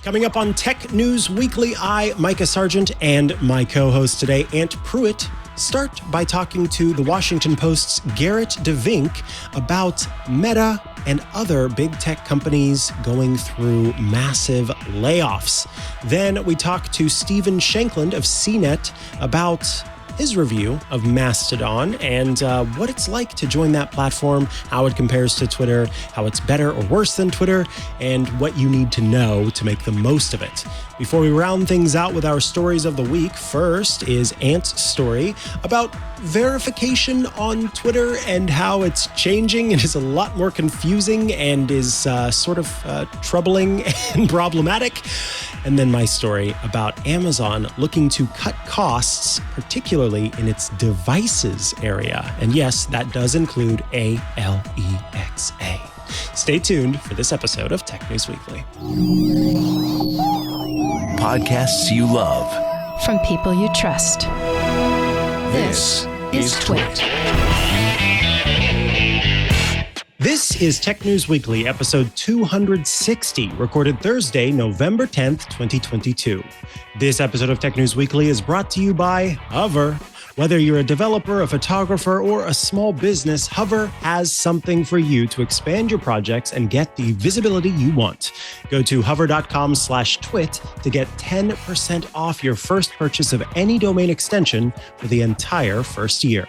Coming up on Tech News Weekly, Mikah Sargent, and my co-host today, Ant Pruitt, start by talking to the Washington Post's Gerrit De Vynck about Meta and other big tech companies going through massive layoffs. Then we talk to Stephen Shankland of CNET about his review of Mastodon and what it's like to join that platform, how it compares to Twitter, how it's better or worse than Twitter, and what you need to know to make the most of it. Before we round things out with our stories of the week, first is Ant's story about verification on Twitter and how it's changing. It is a lot more confusing and is sort of troubling and problematic. And then my story about Amazon looking to cut costs, particularly in its devices area. And yes, that does include Alexa. Stay tuned for this episode of Tech News Weekly. Podcasts you love. From people you trust. This is TWiT. This is Tech News Weekly, episode 260, recorded Thursday, November 10th, 2022. This episode of Tech News Weekly is brought to you by Hover. Whether you're a developer, a photographer, or a small business, Hover has something for you to expand your projects and get the visibility you want. Go to hover.com/twit to get 10% off your first purchase of any domain extension for the entire first year.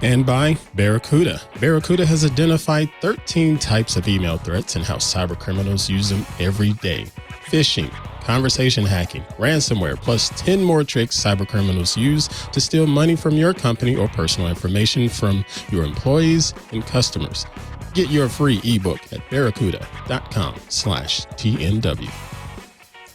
And by Barracuda. Barracuda has identified 13 types of email threats and how cybercriminals use them every day. Phishing, conversation hacking, ransomware, plus 10 more tricks cybercriminals use to steal money from your company or personal information from your employees and customers. Get your free ebook at barracuda.com/TNW.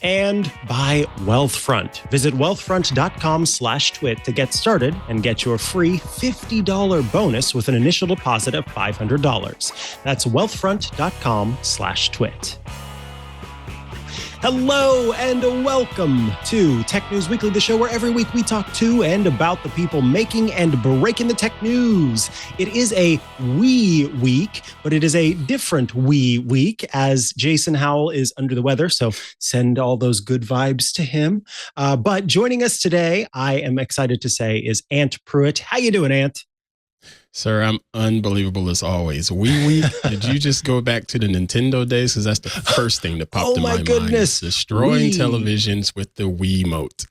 And by Wealthfront. Visit wealthfront.com/twit to get started and get your free $50 bonus with an initial deposit of $500. That's wealthfront.com/twit. Hello and welcome to Tech News Weekly, the show where every week we talk to and about the people making and breaking the tech news. It is a wee week, but it is a different wee week as Jason Howell is under the weather, so send all those good vibes to him. But joining us today, I am excited to say, is Ant Pruitt. How you doing, Ant? Sir, I'm unbelievable as always. Wii, did you just go back to the Nintendo days? Because that's the first thing that popped in my goodness. mind. Destroying Wii. Televisions with the Wiimote.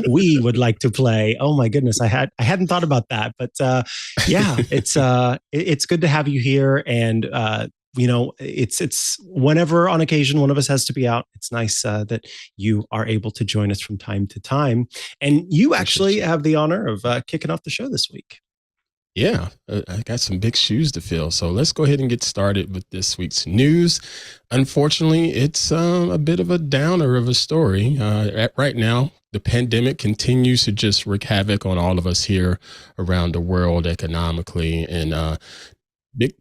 We would like to play. Oh my goodness, I hadn't thought about that, but yeah, it's good to have you here, and it's whenever on occasion one of us has to be out. It's nice that you are able to join us from time to time, and you actually have the honor of kicking off the show this week. Yeah, I got some big shoes to fill. So let's go ahead and get started with this week's news. Unfortunately, it's a bit of a downer of a story. Right now, the pandemic continues to just wreak havoc on all of us here around the world economically. And big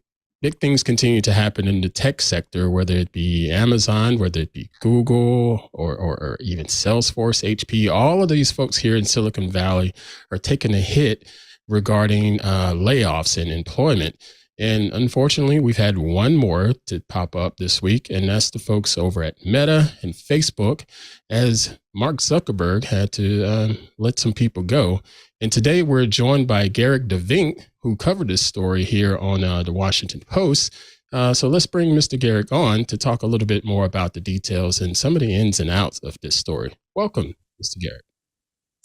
things continue to happen in the tech sector, whether it be Amazon, whether it be Google, or even Salesforce, HP. All of these folks here in Silicon Valley are taking a hit regarding layoffs and employment. And unfortunately, we've had one more to pop up this week, and that's the folks over at Meta and Facebook, as Mark Zuckerberg had to let some people go. And today we're joined by Gerrit De Vynck, who covered this story here on the Washington Post. So let's bring Mr. Gerrit on to talk a little bit more about the details and some of the ins and outs of this story. Welcome, Mr. Gerrit.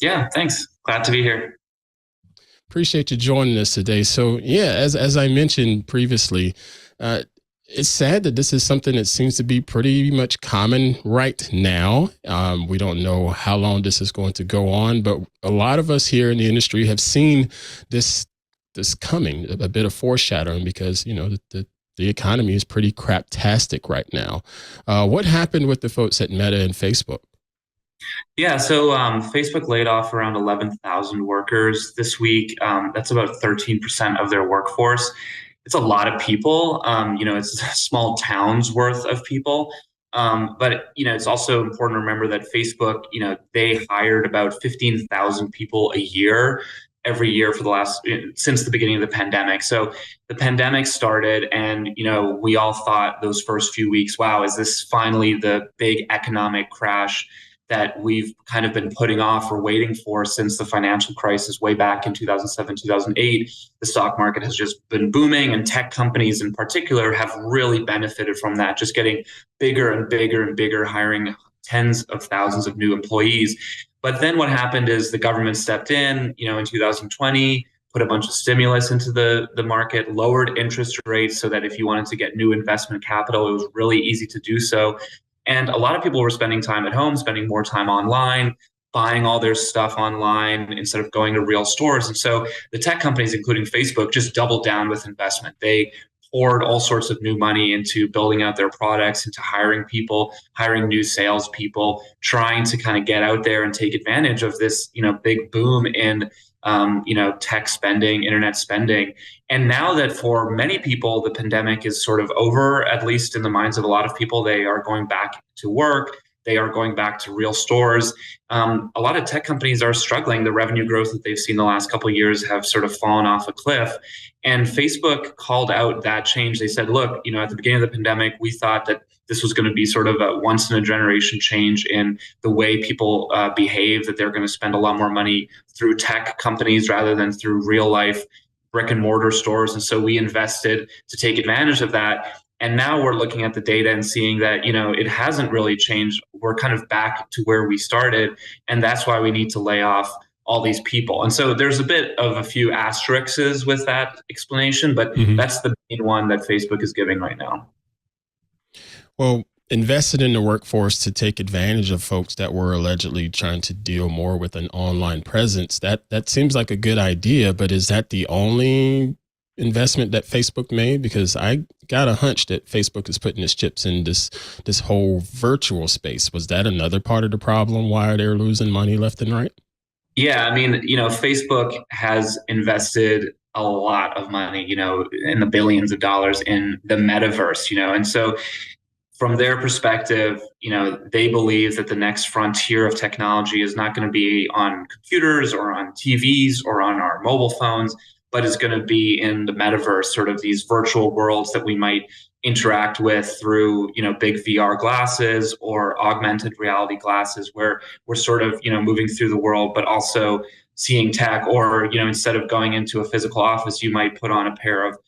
Yeah, thanks. Glad to be here. Appreciate you joining us today. So yeah, as I mentioned previously, it's sad that this is something that seems to be pretty much common right now. We don't know how long this is going to go on, but a lot of us here in the industry have seen this coming, a bit of foreshadowing, because the economy is pretty craptastic right now. What happened with the folks at Meta and Facebook? Yeah, so Facebook laid off around 11,000 workers this week. That's about 13% of their workforce. It's a lot of people. It's a small town's worth of people. But it's also important to remember that Facebook, they hired about 15,000 people a year. every year for the since the beginning of the pandemic. So the pandemic started, and we all thought those first few weeks, wow, is this finally the big economic crash that we've kind of been putting off or waiting for since the financial crisis way back in 2007, 2008. The stock market has just been booming, and tech companies in particular have really benefited from that, just getting bigger and bigger and bigger, hiring tens of thousands of new employees. But then what happened is the government stepped in, in 2020, put a bunch of stimulus into the market, lowered interest rates so that if you wanted to get new investment capital, it was really easy to do so. And a lot of people were spending time at home, spending more time online, buying all their stuff online instead of going to real stores. And so the tech companies, including Facebook, just doubled down with investment. They poured all sorts of new money into building out their products, into hiring people, hiring new salespeople, trying to kind of get out there and take advantage of this, big boom in, tech spending, internet spending. And now that for many people, the pandemic is sort of over, at least in the minds of a lot of people, they are going back to work. They are going back to real stores. A lot of tech companies are struggling. The revenue growth that they've seen the last couple of years have sort of fallen off a cliff. And Facebook called out that change. They said, look, at the beginning of the pandemic, we thought that this was going to be sort of a once in a generation change in the way people behave, that they're going to spend a lot more money through tech companies rather than through real life brick and mortar stores. And so we invested to take advantage of that. And now we're looking at the data and seeing that, it hasn't really changed. We're kind of back to where we started. And that's why we need to lay off all these people. And so there's a bit of a few asterisks with that explanation, but that's the main one that Facebook is giving right now. Well, invested in the workforce to take advantage of folks that were allegedly trying to deal more with an online presence. That seems like a good idea, but is that the only investment that Facebook made? Because I got a hunch that Facebook is putting its chips in this whole virtual space. Was that another part of the problem why they're losing money left and right? Yeah, I mean, Facebook has invested a lot of money, in the billions of dollars in the metaverse, and so from their perspective, they believe that the next frontier of technology is not going to be on computers or on TVs or on our mobile phones, but is going to be in the metaverse, sort of these virtual worlds that we might interact with through, big VR glasses or augmented reality glasses, where we're sort of, moving through the world, but also seeing tech. Or, instead of going into a physical office, you might put on a pair of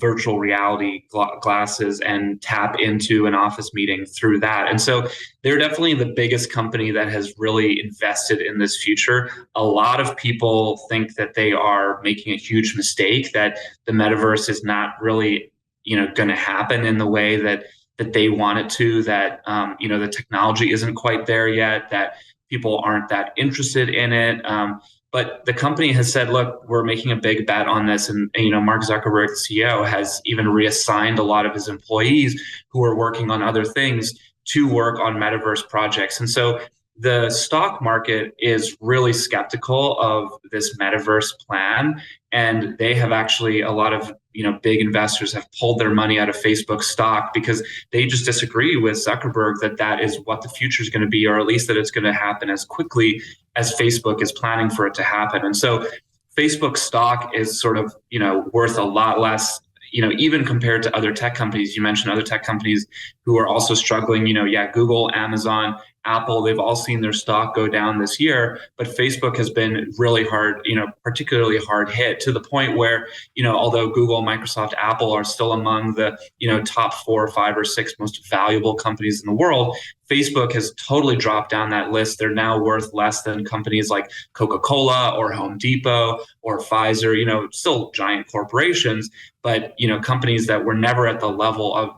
virtual reality glasses and tap into an office meeting through that. And so they're definitely the biggest company that has really invested in this future. A lot of people think that they are making a huge mistake, that the metaverse is not really, going to happen in the way that they want it to, that, the technology isn't quite there yet, that people aren't that interested in it. But the company has said, look, we're making a big bet on this. And Mark Zuckerberg, the CEO, has even reassigned a lot of his employees who are working on other things to work on metaverse projects. And so the stock market is really skeptical of this metaverse plan. And they have actually, a lot of big investors have pulled their money out of Facebook stock because they just disagree with Zuckerberg that is what the future is going to be, or at least that it's going to happen as quickly as Facebook is planning for it to happen. And so Facebook stock is sort of, worth a lot less, even compared to other tech companies. You mentioned other tech companies who are also struggling, Google, Amazon, Apple, they've all seen their stock go down this year, but Facebook has been really hard, particularly hard hit, to the point where, although Google, Microsoft, Apple are still among the, top 4 or 5 or 6 most valuable companies in the world, Facebook has totally dropped down that list. They're now worth less than companies like Coca-Cola or Home Depot or Pfizer, still giant corporations, but, companies that were never at the level of,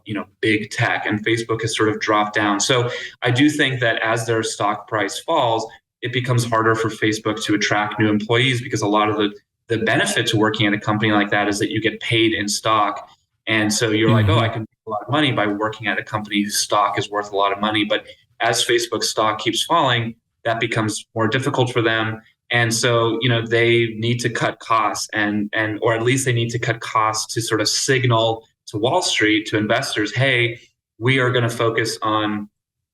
big tech, and Facebook has sort of dropped down. So I do think that as their stock price falls, it becomes harder for Facebook to attract new employees, because a lot of the benefit to working at a company like that is that you get paid in stock. And so you're like, oh, I can make a lot of money by working at a company whose stock is worth a lot of money. But as Facebook's stock keeps falling, that becomes more difficult for them. And so, they need to cut costs or at least they need to cut costs to sort of signal to Wall Street, to investors, hey, we are going to focus on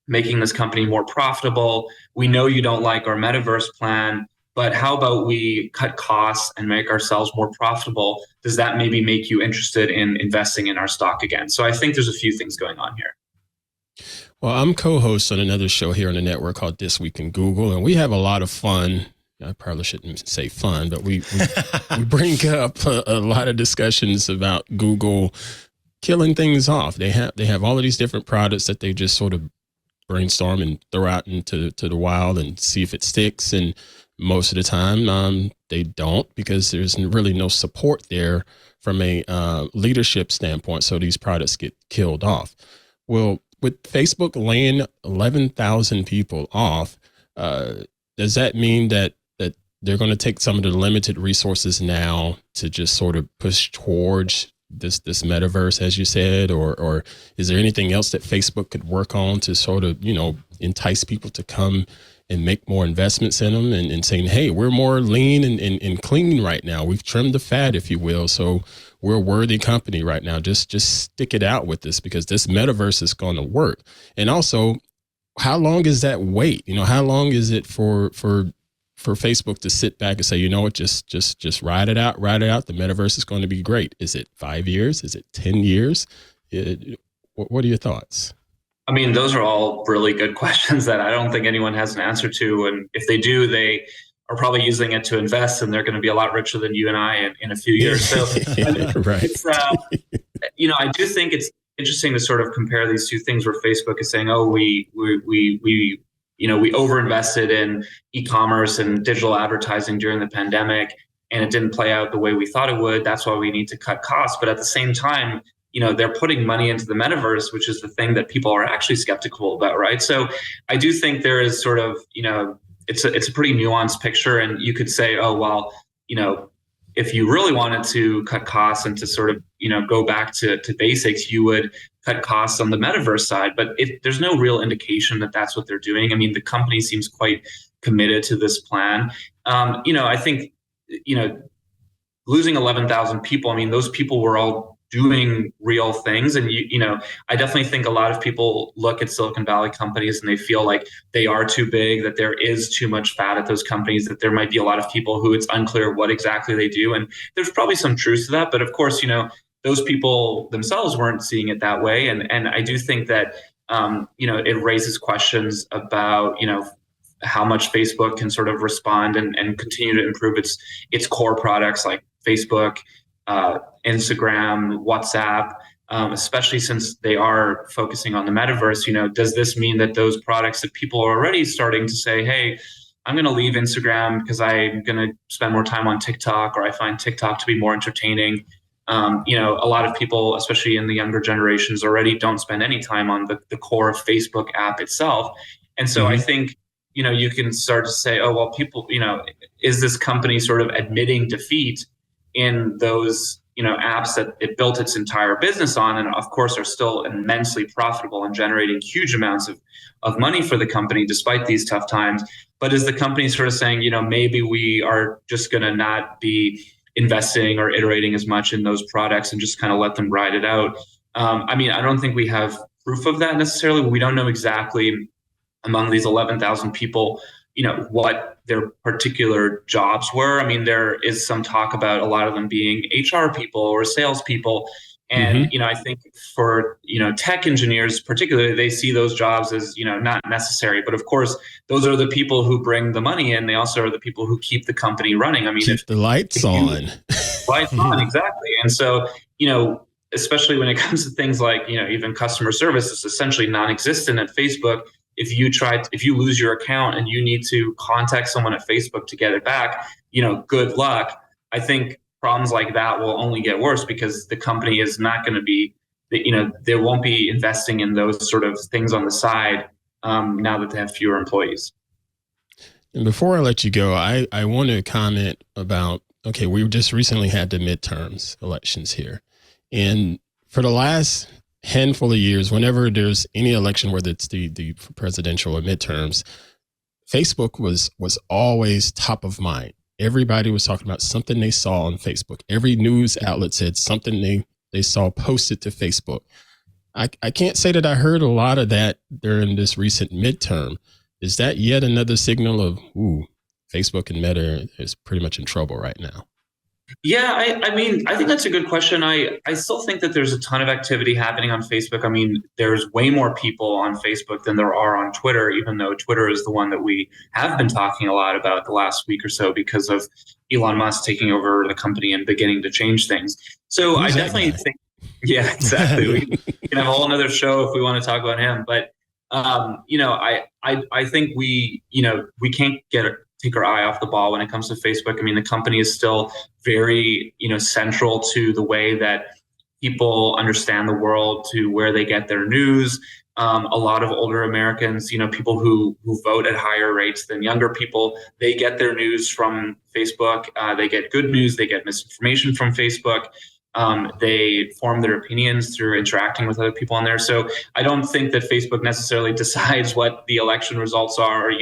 making this company more profitable. We know you don't like our metaverse plan, but how about we cut costs and make ourselves more profitable? Does that maybe make you interested in investing in our stock again? So I think there's a few things going on here. Well, I'm co-host on another show here on the network called This Week in Google, and we have a lot of fun. I probably shouldn't say fun, but we bring up a lot of discussions about Google killing things off. They have all of these different products that they just sort of brainstorm and throw out into the wild and see if it sticks. And most of the time, they don't, because there's really no support there from a leadership standpoint. So these products get killed off. Well, with Facebook laying 11,000 people off, does that mean that they're going to take some of the limited resources now to just sort of push towards this metaverse, as you said, or is there anything else that Facebook could work on to sort of, entice people to come and make more investments in them and saying, hey, we're more lean and clean right now. We've trimmed the fat, if you will. So we're a worthy company right now. Just stick it out with this, because this metaverse is going to work. And also, how long is that wait? How long is it for Facebook to sit back and say, you know what, just ride it out. The metaverse is going to be great. Is it 5 years? Is it 10 years? What are your thoughts? I mean, those are all really good questions that I don't think anyone has an answer to. And if they do, they are probably using it to invest, and they're going to be a lot richer than you and I in a few years. So, right. I do think it's interesting to sort of compare these two things where Facebook is saying, oh, we overinvested in e-commerce and digital advertising during the pandemic, and it didn't play out the way we thought it would. That's why we need to cut costs. But at the same time, they're putting money into the metaverse, which is the thing that people are actually skeptical about, right? So I do think there is sort of, it's a pretty nuanced picture. And you could say, oh, well, if you really wanted to cut costs and to sort of, go back to basics, you would cut costs on the metaverse side. But there's no real indication that that's what they're doing. I mean, the company seems quite committed to this plan. I think, losing 11,000 people, I mean, those people were all doing real things. And, I definitely think a lot of people look at Silicon Valley companies and they feel like they are too big, that there is too much fat at those companies, that there might be a lot of people who it's unclear what exactly they do. And there's probably some truth to that. But of course, those people themselves weren't seeing it that way. And I do think that, it raises questions about, how much Facebook can sort of respond and continue to improve its core products like Facebook, Instagram, WhatsApp, especially since they are focusing on the metaverse. Does this mean that those products that people are already starting to say, hey, I'm going to leave Instagram because I'm going to spend more time on TikTok, or I find TikTok to be more entertaining. A lot of people, especially in the younger generations, already don't spend any time on the core of Facebook app itself. And so I think, you can start to say, oh, well, people, is this company sort of admitting defeat in those, apps that it built its entire business on, and of course are still immensely profitable and generating huge amounts of money for the company despite these tough times. But is the company sort of saying, maybe we are just going to not be investing or iterating as much in those products and just kind of let them ride it out? I don't think we have proof of that necessarily. We don't know exactly among these 11,000 people, what their particular jobs were. I mean, there is some talk about a lot of them being HR people or salespeople. And, I think for, tech engineers particularly, they see those jobs as, not necessary. But of course, those are the people who bring the money in. They also are the people who keep the company running. I mean, keep the lights on. Lights on, exactly. And so, especially when it comes to things like, even customer service is essentially non-existent at Facebook. If you lose your account and you need to contact someone at Facebook to get it back, good luck. I think problems like that will only get worse because the company is not going to be, they won't be investing in those sort of things on the side now that they have fewer employees. And before I let you go, I want to comment about, okay, we just recently had the midterms elections here. And for the last handful of years, whenever there's any election, whether it's the presidential or midterms, Facebook was always top of mind. Everybody was talking about something they saw on Facebook. Every news outlet said something they saw posted to Facebook. I can't say that I heard a lot of that during this recent midterm. Is that yet another signal of, Facebook and Meta is pretty much in trouble right now? Yeah, I mean, I think that's a good question. I still think that there's a ton of activity happening on Facebook. I mean, there's way more people on Facebook than there are on Twitter, even though Twitter is the one that we have been talking a lot about the last week or so because of Elon Musk taking over the company and beginning to change things. So Who's I that definitely guy? think, yeah, exactly. We can have a whole another show if we want to talk about him. But, I think we can't take our eye off the ball when it comes to Facebook. I mean, the company is still very, central to the way that people understand the world, to where they get their news. A lot of older Americans, people who vote at higher rates than younger people, they get their news from Facebook. They get good news. They get misinformation from Facebook. They form their opinions through interacting with other people on there. So I don't think that Facebook necessarily decides what the election results are or,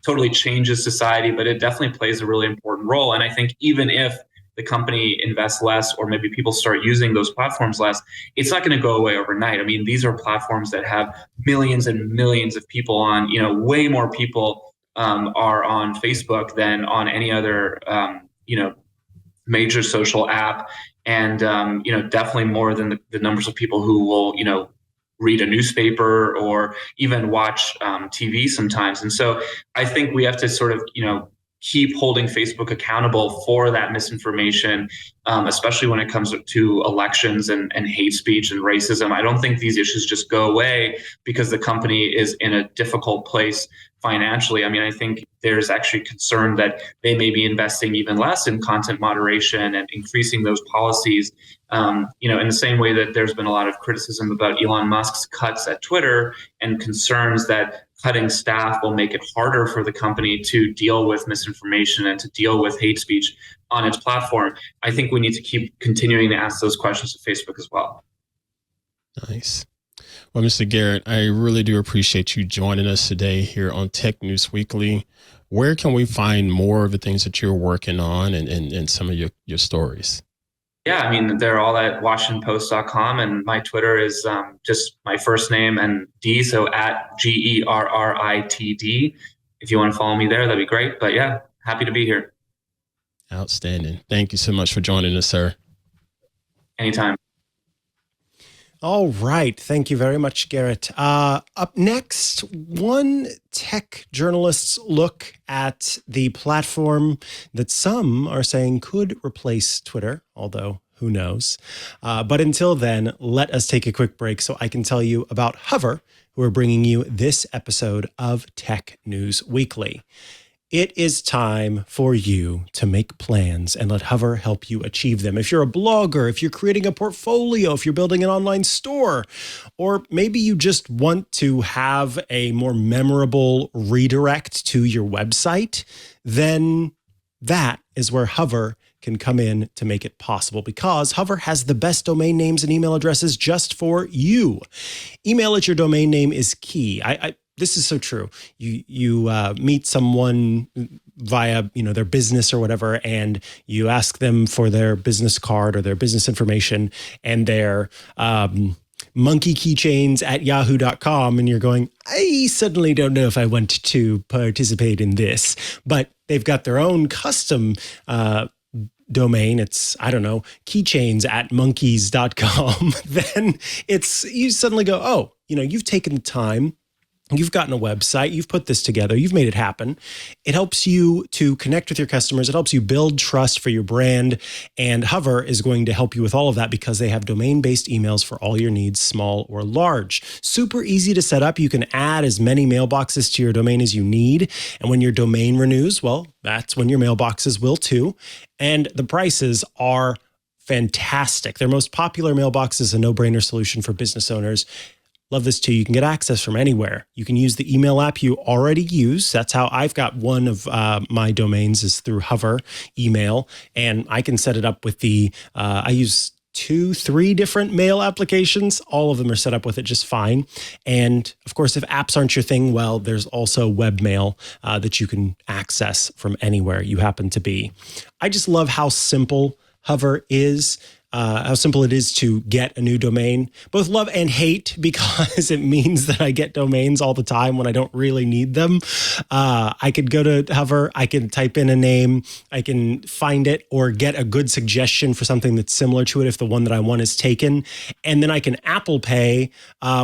totally changes society, but it definitely plays a really important role. And I think even if the company invests less or maybe people start using those platforms less, it's not going to go away overnight. I mean, these are platforms that have millions and millions of people on, way more people are on Facebook than on any other, major social app. And, definitely more than the numbers of people who will, read a newspaper or even watch TV sometimes. And so I think we have to sort of, keep holding Facebook accountable for that misinformation, especially when it comes to elections and hate speech and racism. I don't think these issues just go away because the company is in a difficult place financially. I mean, I think there's actually concern that they may be investing even less in content moderation and increasing those policies. In the same way that there's been a lot of criticism about Elon Musk's cuts at Twitter and concerns that cutting staff will make it harder for the company to deal with misinformation and to deal with hate speech on its platform. I think we need to keep continuing to ask those questions to Facebook as well. Nice. Well, Mr. Gerrit, I really do appreciate you joining us today here on Tech News Weekly. Where can we find more of the things that you're working on and some of your stories? Yeah, I mean, they're all at WashingtonPost.com, and my Twitter is just my first name and D, so at GERRITD. If you want to follow me there, that'd be great. But yeah, happy to be here. Outstanding. Thank you so much for joining us, sir. Anytime. All right. Thank you very much, Gerrit. Up next, one tech journalist's look at the platform that some are saying could replace Twitter, although who knows. But until then, let us take a quick break so I can tell you about Hover, who are bringing you this episode of Tech News Weekly. It is time for you to make plans and let Hover help you achieve them. If you're a blogger, if you're creating a portfolio, if you're building an online store, or maybe you just want to have a more memorable redirect to your website, then that is where Hover can come in to make it possible, because Hover has the best domain names and email addresses just for you. Email at your domain name is key. This is so true. You meet someone via their business or whatever, and you ask them for their business card or their business information, and their monkey keychains at yahoo.com, and you're going, I suddenly don't know if I want to participate in this. But they've got their own custom domain. It's, I don't know, keychains at monkeys.com. Then you suddenly go, oh, you've taken the time. You've gotten a website, you've put this together, you've made it happen. It helps you to connect with your customers. It helps you build trust for your brand. And Hover is going to help you with all of that because they have domain-based emails for all your needs, small or large. Super easy to set up. You can add as many mailboxes to your domain as you need. And when your domain renews, well, that's when your mailboxes will too. And the prices are fantastic. Their most popular mailbox is a no-brainer solution for business owners. Love this too. You can get access from anywhere. You can use the email app you already use. That's how I've got one of my domains is through Hover email. And I can set it up with I use 2-3 different mail applications. All of them are set up with it just fine. And of course, if apps aren't your thing, well, there's also webmail that you can access from anywhere you happen to be. I just love how simple Hover is. how simple it is to get a new domain. Both love and hate, because it means that I get domains all the time when I don't really need them. I could go to Hover, I can type in a name, I can find it or get a good suggestion for something that's similar to it if the one that I want is taken. And then I can Apple Pay,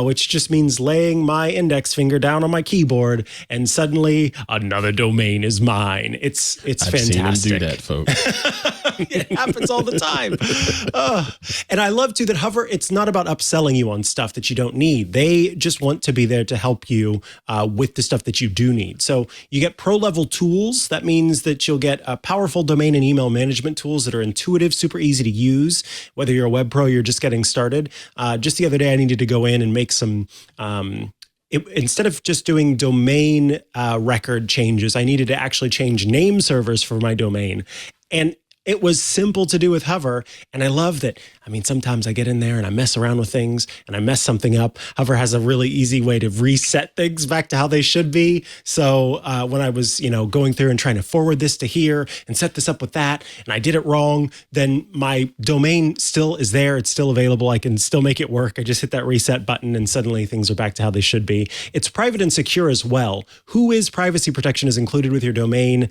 which just means laying my index finger down on my keyboard, and suddenly another domain is mine. It's fantastic. I've seen them do that, folks. It happens all the time. And I love too that Hover, it's not about upselling you on stuff that you don't need. They just want to be there to help you with the stuff that you do need. So you get pro level tools. That means that you'll get powerful domain and email management tools that are intuitive, super easy to use, whether you're a web pro, you're just getting started. Just the other day, I needed to go in and make some instead of just doing domain record changes, I needed to actually change name servers for my domain. And it was simple to do with Hover. And I love that. I mean, sometimes I get in there and I mess around with things and I mess something up. Hover has a really easy way to reset things back to how they should be. So when I was, going through and trying to forward this to here and set this up with that, and I did it wrong, then my domain still is there. It's still available. I can still make it work. I just hit that reset button and suddenly things are back to how they should be. It's private and secure as well. Whois privacy protection is included with your domain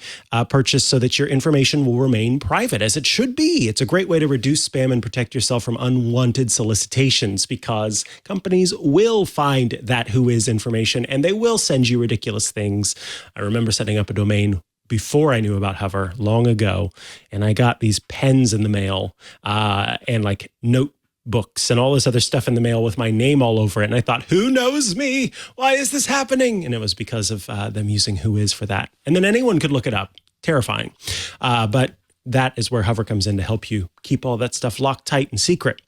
purchase so that your information will remain private, as it should be. It's a great way to reduce spam and protect yourself from unwanted solicitations, because companies will find that Whois information and they will send you ridiculous things. I remember setting up a domain before I knew about Hover long ago, and I got these pens in the mail and like notebooks and all this other stuff in the mail with my name all over it. And I thought, who knows me? Why is this happening? And it was because of them using Whois for that. And then anyone could look it up. Terrifying. But that is where Hover comes in to help you keep all that stuff locked tight and secret.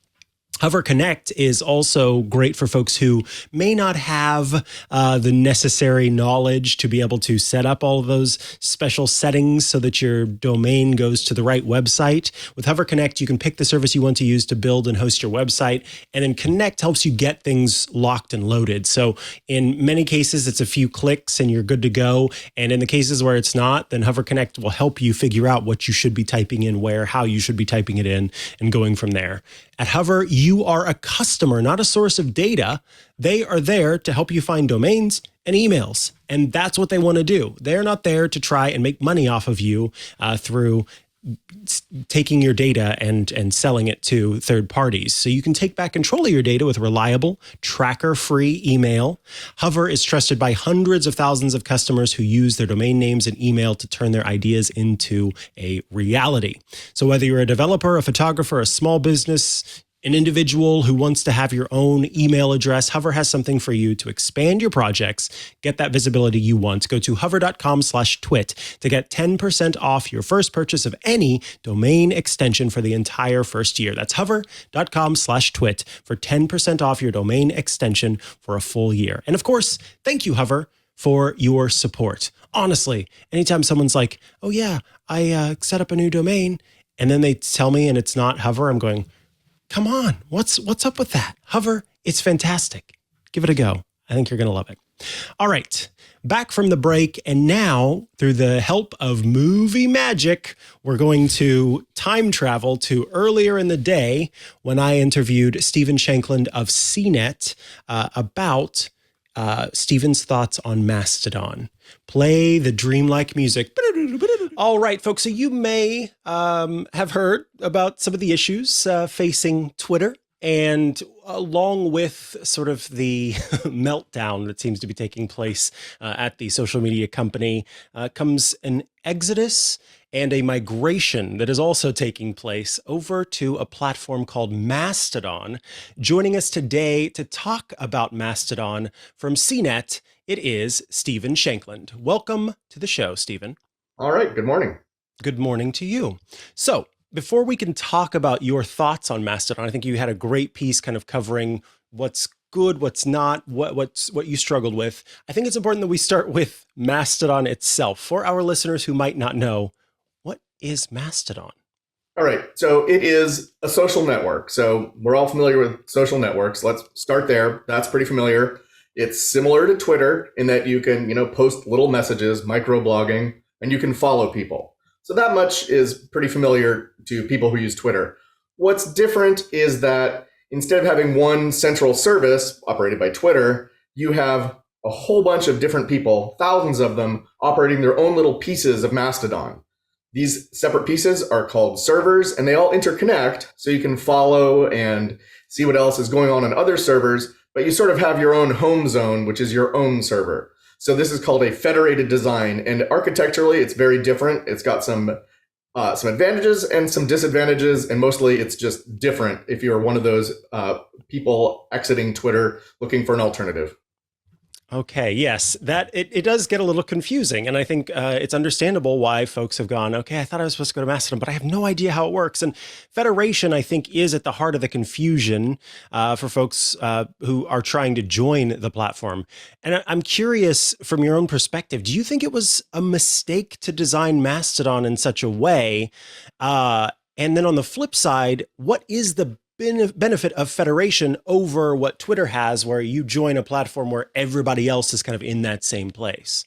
Hover Connect is also great for folks who may not have the necessary knowledge to be able to set up all of those special settings so that your domain goes to the right website. With Hover Connect, you can pick the service you want to use to build and host your website, and then Connect helps you get things locked and loaded. So in many cases, it's a few clicks and you're good to go. And in the cases where it's not, then Hover Connect will help you figure out what you should be typing in where, how you should be typing it in, and going from there. At Hover, you are a customer, not a source of data. They are there to help you find domains and emails. And that's what they want to do. They're not there to try and make money off of you through taking your data and selling it to third parties. So you can take back control of your data with reliable, tracker-free email. Hover is trusted by hundreds of thousands of customers who use their domain names and email to turn their ideas into a reality. So whether you're a developer, a photographer, a small business, an individual who wants to have your own email address, Hover has something for you to expand your projects, get that visibility you want. Go to hover.com/twit to get 10% off your first purchase of any domain extension for the entire first year. That's hover.com/twit for 10% off your domain extension for a full year. And of course, thank you, Hover, for your support. Honestly, anytime someone's like, oh yeah, I set up a new domain, and then they tell me and it's not Hover, I'm going, come on, what's up with that? Hover, it's fantastic. Give it a go. I think you're going to love it. All right, back from the break, and now through the help of movie magic, we're going to time travel to earlier in the day when I interviewed Stephen Shankland of CNET about Stephen's thoughts on Mastodon. Play the dreamlike music. All right, folks, so you may have heard about some of the issues facing Twitter, and along with sort of the meltdown that seems to be taking place at the social media company comes an exodus and a migration that is also taking place over to a platform called Mastodon. Joining us today to talk about Mastodon from CNET, it is Stephen Shankland. Welcome to the show, Stephen. All right. Good morning. Good morning to you. So before we can talk about your thoughts on Mastodon, I think you had a great piece kind of covering what's good, what's not, what you struggled with. I think it's important that we start with Mastodon itself. For our listeners who might not know, what is Mastodon? All right. So it is a social network. So we're all familiar with social networks. Let's start there. That's pretty familiar. It's similar to Twitter in that you can, post little messages, microblogging, and you can follow people. So that much is pretty familiar to people who use Twitter. What's different is that instead of having one central service operated by Twitter, you have a whole bunch of different people, thousands of them, operating their own little pieces of Mastodon. These separate pieces are called servers, and they all interconnect, so you can follow and see what else is going on other servers, but you sort of have your own home zone, which is your own server. So this is called a federated design, and architecturally, it's very different. It's got some advantages and some disadvantages, and mostly it's just different if you're one of those people exiting Twitter looking for an alternative. Okay, yes, that it does get a little confusing, and I think it's understandable why folks have gone, okay, I thought I was supposed to go to Mastodon, but I have no idea how it works. And federation, I think, is at the heart of the confusion for folks who are trying to join the platform. And I'm curious, from your own perspective, do you think it was a mistake to design Mastodon in such a way? And then on the flip side, what is the benefit of federation over what Twitter has, where you join a platform where everybody else is kind of in that same place?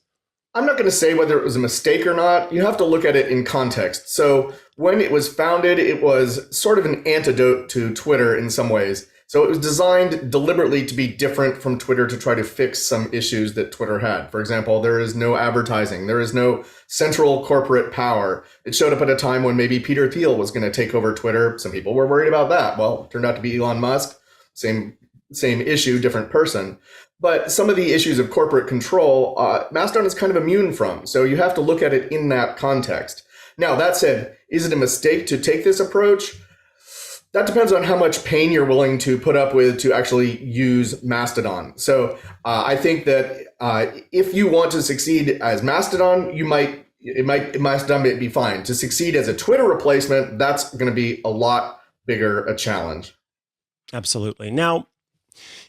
I'm not going to say whether it was a mistake or not. You have to look at it in context. So when it was founded, it was sort of an antidote to Twitter in some ways. So it was designed deliberately to be different from Twitter to try to fix some issues that Twitter had. For example, there is no advertising. There is no central corporate power. It showed up at a time when maybe Peter Thiel was going to take over Twitter. Some people were worried about that. Well, it turned out to be Elon Musk. Same issue, different person. But some of the issues of corporate control, Mastodon is kind of immune from. So you have to look at it in that context. Now, that said, is it a mistake to take this approach? That depends on how much pain you're willing to put up with to actually use Mastodon. So I think that if you want to succeed as Mastodon, Mastodon may be fine. To succeed as a Twitter replacement, that's going to be a lot bigger a challenge. Absolutely. Now,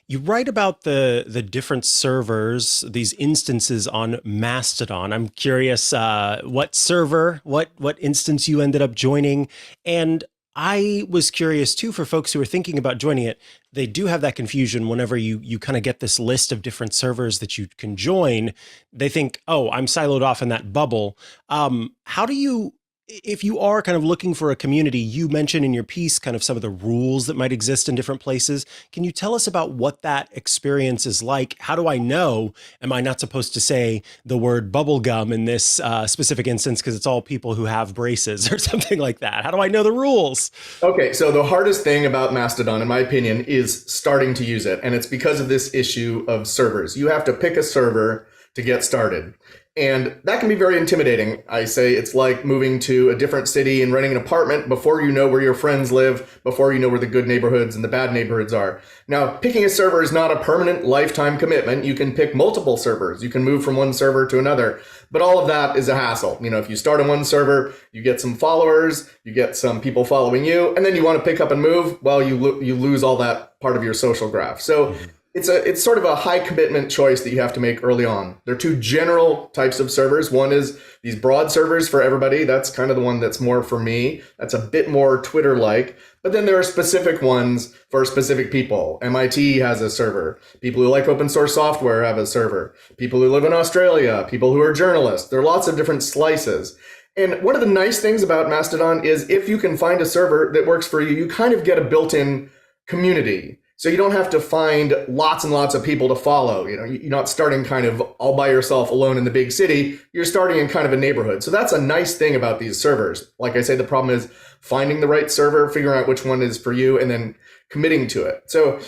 you write about the different servers, these instances on Mastodon. I'm curious what server, what instance you ended up joining. And I was curious too, for folks who are thinking about joining it, they do have that confusion whenever you kind of get this list of different servers that you can join. They think, oh, I'm siloed off in that bubble. How do you, if you are kind of looking for a community, you mentioned in your piece kind of some of the rules that might exist in different places. Can you tell us about what that experience is like? How do I know? Am I not supposed to say the word bubblegum in this specific instance because it's all people who have braces or something like that? How do I know the rules? Okay, so the hardest thing about Mastodon, in my opinion, is starting to use it. And it's because of this issue of servers. You have to pick a server to get started. And that can be very intimidating. I say it's like moving to a different city and renting an apartment before you know where your friends live, before you know where the good neighborhoods and the bad neighborhoods are. Now, picking a server is not a permanent lifetime commitment. You can pick multiple servers. You can move from one server to another. But all of that is a hassle. You know, if you start on one server, you get some followers, you get some people following you, and then you want to pick up and move, well, you lose all that part of your social graph. So it's sort of a high commitment choice that you have to make early on. There are two general types of servers. One is these broad servers for everybody. That's kind of the one that's more for me. That's a bit more Twitter-like. But then there are specific ones for specific people. MIT has a server. People who like open source software have a server. People who live in Australia, people who are journalists. There are lots of different slices. And one of the nice things about Mastodon is if you can find a server that works for you, you kind of get a built-in community. So you don't have to find lots and lots of people to follow. You know, you're not starting kind of all by yourself alone in the big city. You're starting in kind of a neighborhood. So that's a nice thing about these servers. Like I say, the problem is finding the right server, figuring out which one is for you, and then committing to it. So,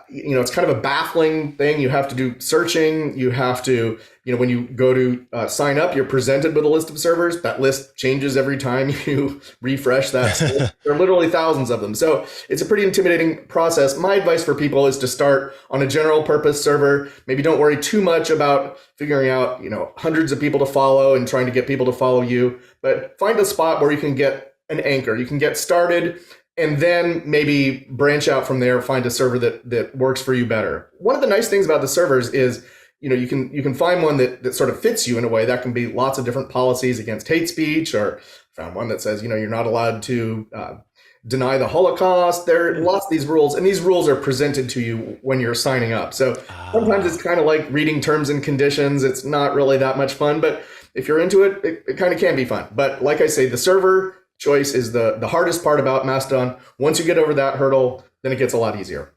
it's kind of a baffling thing. You have to do searching. You have to, when you go to sign up, you're presented with a list of servers. That list changes every time you refresh that. There are literally thousands of them. So it's a pretty intimidating process. My advice for people is to start on a general purpose server. Maybe don't worry too much about figuring out, hundreds of people to follow and trying to get people to follow you, but find a spot where you can get an anchor. You can get started and then maybe branch out from there, find a server that works for you better. One of the nice things about the servers is, you can find one that sort of fits you in a way. That can be lots of different policies against hate speech, or found one that says, you're not allowed to deny the Holocaust. There are lots of these rules, and these rules are presented to you when you're signing up. So sometimes it's kind of like reading terms and conditions. It's not really that much fun, but if you're into it, it kind of can be fun. But like I say, the server choice is the hardest part about Mastodon. Once you get over that hurdle, then it gets a lot easier.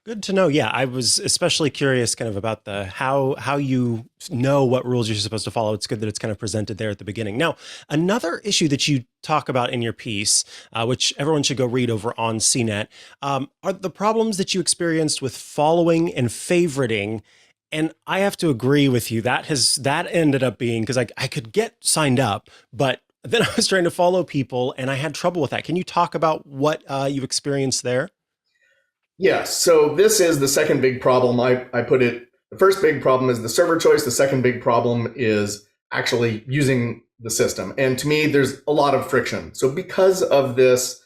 Good to know. Yeah, I was especially curious kind of about the how you know what rules you're supposed to follow. It's good that it's kind of presented there at the beginning. Now, another issue that you talk about in your piece, which everyone should go read over on CNET, are the problems that you experienced with following and favoriting. And I have to agree with you. That ended up being, because I could get signed up, but then I was trying to follow people and I had trouble with that. Can you talk about what you experienced there? Yes. So this is the second big problem. I put it, the first big problem is the server choice. The second big problem is actually using the system. And to me, there's a lot of friction. So because of this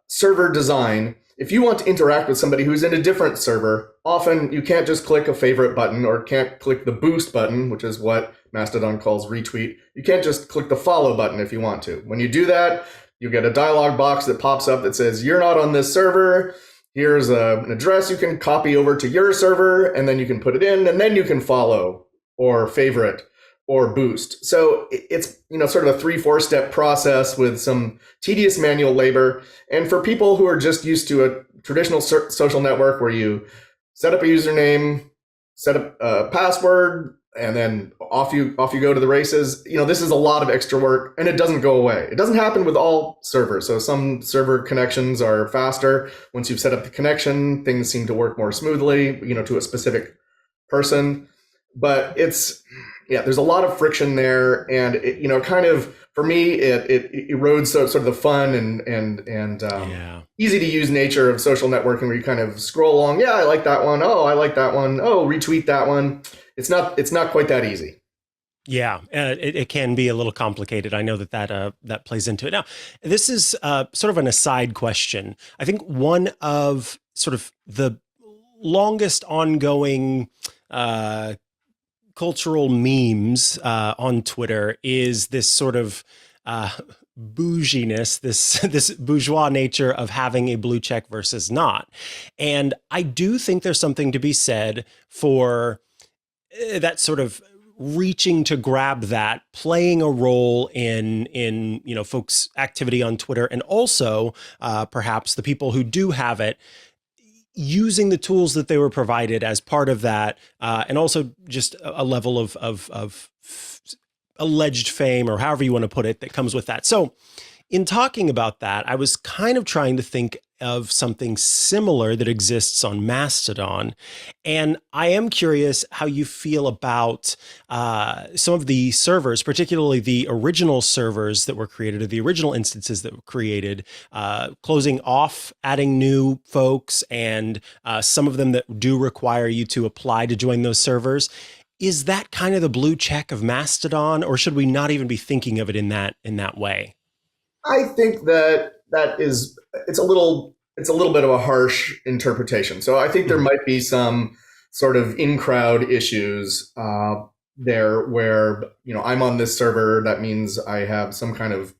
server design, if you want to interact with somebody who's in a different server, often you can't just click a favorite button or can't click the boost button, which is what Mastodon calls retweet. You can't just click the follow button if you want to. When you do that, you get a dialog box that pops up that says, you're not on this server. Here's an address you can copy over to your server, and then you can put it in, and then you can follow or favorite or boost. So it's, sort of a 3-4 step process with some tedious manual labor. And for people who are just used to a traditional social network where you set up a username, set up a password, and then off you go to the races. This is a lot of extra work, and it doesn't go away. It doesn't happen with all servers. So some server connections are faster. Once you've set up the connection, things seem to work more smoothly, to a specific person. But there's a lot of friction there, and it kind of, for me, it erodes sort of the fun and easy to use nature of social networking, where you kind of scroll along. Yeah, I like that one. Oh, I like that one. Oh, retweet that one. It's not quite that easy. Yeah, it can be a little complicated. I know that plays into it. Now, this is sort of an aside question. I think one of sort of the longest ongoing cultural memes on Twitter is this sort of bouginess, this bourgeois nature of having a blue check versus not. And I do think there's something to be said for that sort of reaching to grab that, playing a role in folks' activity on Twitter, and also perhaps the people who do have it, using the tools that they were provided as part of that, and also just a level of alleged fame, or however you want to put it, that comes with that. So in talking about that, I was kind of trying to think of something similar that exists on Mastodon. And I am curious how you feel about some of the servers, particularly the original servers that were created, or the original instances that were created, closing off, adding new folks, and some of them that do require you to apply to join those servers. Is that kind of the blue check of Mastodon, or should we not even be thinking of it in that way? I think it's a little bit of a harsh interpretation. So I think there might be some sort of in-crowd issues there where, I'm on this server. That means I have some kind of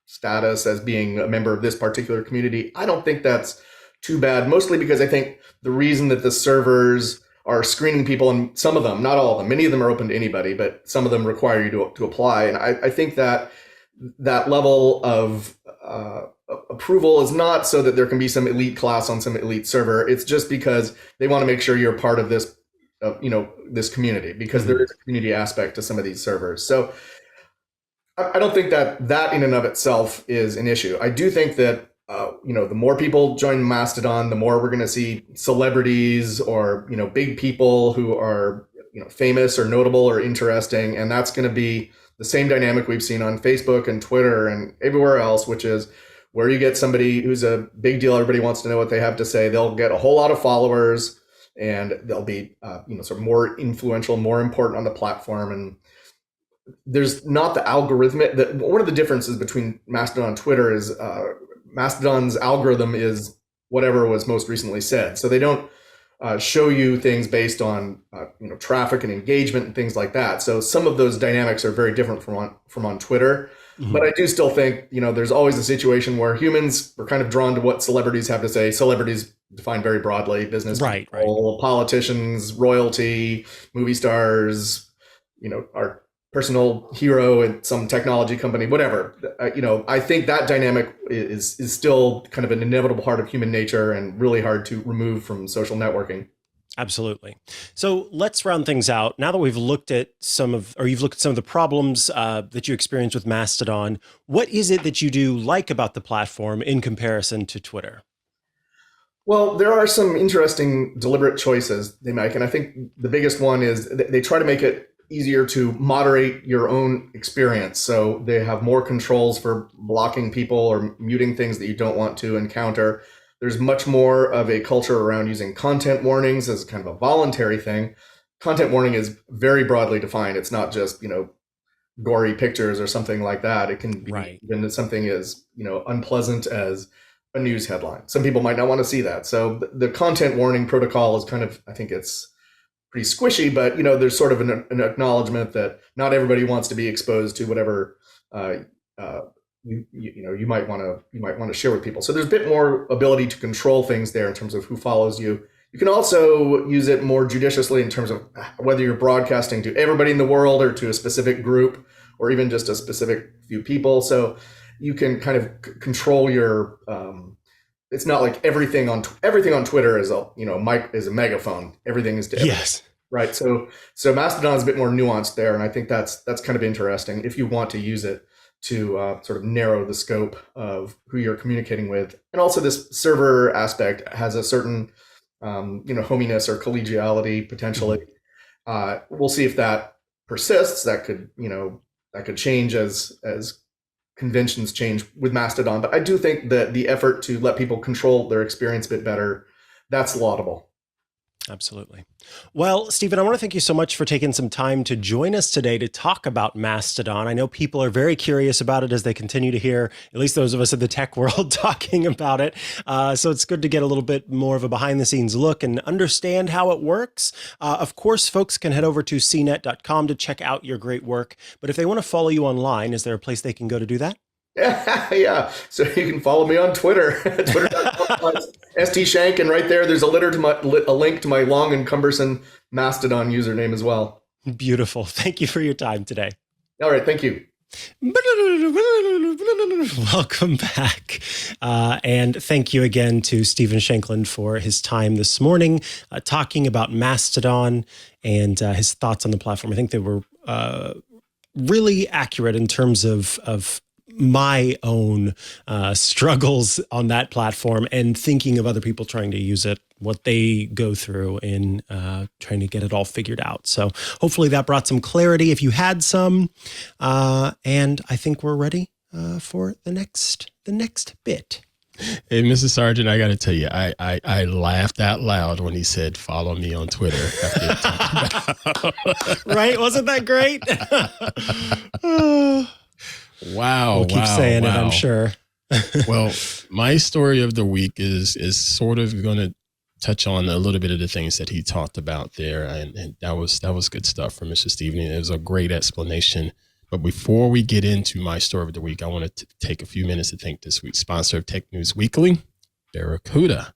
status as being a member of this particular community. I don't think that's too bad, mostly because I think the reason that the servers are screening people, and some of them, not all of them, many of them are open to anybody, but some of them require you to apply. And I think that level of approval is not so that there can be some elite class on some elite server. It's just because they want to make sure you're part of this, this community, because there is a community aspect to some of these servers. So I don't think that in and of itself is an issue. I do think that, the more people join Mastodon, the more we're going to see celebrities or, big people who are, famous or notable or interesting. And that's going to be the same dynamic we've seen on Facebook and Twitter and everywhere else, which is where you get somebody who's a big deal. Everybody wants to know what they have to say. They'll get a whole lot of followers, and they'll be, sort of more influential, more important on the platform. And there's not the algorithmic. One of the differences between Mastodon and Twitter is Mastodon's algorithm is whatever was most recently said. So they don't show you things based on traffic and engagement and things like that. So some of those dynamics are very different from on Twitter. Mm-hmm. But I do still think there's always a situation where humans are kind of drawn to what celebrities have to say. Celebrities defined very broadly: business people, politicians, royalty, movie stars, our personal hero at some technology company, whatever. I think that dynamic is still kind of an inevitable part of human nature and really hard to remove from social networking. Absolutely. So let's round things out. Now that we've looked at you've looked at some of the problems that you experienced with Mastodon, what is it that you do like about the platform in comparison to Twitter? Well, there are some interesting deliberate choices they make. And I think the biggest one is they try to make it easier to moderate your own experience. So they have more controls for blocking people or muting things that you don't want to encounter. There's much more of a culture around using content warnings as kind of a voluntary thing. Content warning is very broadly defined. It's not just, gory pictures or something like that. It can be even something as, unpleasant as a news headline. Some people might not want to see that. So the content warning protocol is kind of, I think it's pretty squishy, but there's sort of an acknowledgement that not everybody wants to be exposed to whatever you might want to share with people. So there's a bit more ability to control things there in terms of who follows you. You can also use it more judiciously in terms of whether you're broadcasting to everybody in the world or to a specific group or even just a specific few people. So you can kind of control your. It's not like everything on Twitter is is a megaphone. Everything is to everything. Yes. Right. So Mastodon is a bit more nuanced there, and I think that's kind of interesting if you want to use it to sort of narrow the scope of who you're communicating with. And also this server aspect has a certain hominess or collegiality potentially. We'll see if that persists. That could change as conventions change with Mastodon. But I do think that the effort to let people control their experience a bit better, that's laudable. Absolutely. Well, Stephen, I want to thank you so much for taking some time to join us today to talk about Mastodon. I know people are very curious about it as they continue to hear, at least those of us in the tech world, talking about it. So it's good to get a little bit more of a behind the scenes look and understand how it works. Of course, folks can head over to cnet.com to check out your great work. But if they want to follow you online, is there a place they can go to do that? Yeah. So you can follow me on Twitter, twitter.com/STShank, and right there's a link to my long and cumbersome Mastodon username as well. Beautiful. Thank you for your time today. All right. Thank you. Welcome back. And thank you again to Stephen Shankland for his time this morning, talking about Mastodon and his thoughts on the platform. I think they were really accurate in terms of my own struggles on that platform and thinking of other people trying to use it, what they go through in trying to get it all figured out. So hopefully that brought some clarity if you had some. And I think we're ready for the next bit. Hey, Mrs. Sargent, I got to tell you, I laughed out loud when he said, "Follow me on Twitter." Right? Wasn't that great? Wow. We'll keep saying it, I'm sure. Well, my story of the week is sort of going to touch on a little bit of the things that he talked about there. And that was good stuff from Mr. Stephen. It was a great explanation. But before we get into my story of the week, I want to take a few minutes to thank this week's sponsor of Tech News Weekly, Barracuda.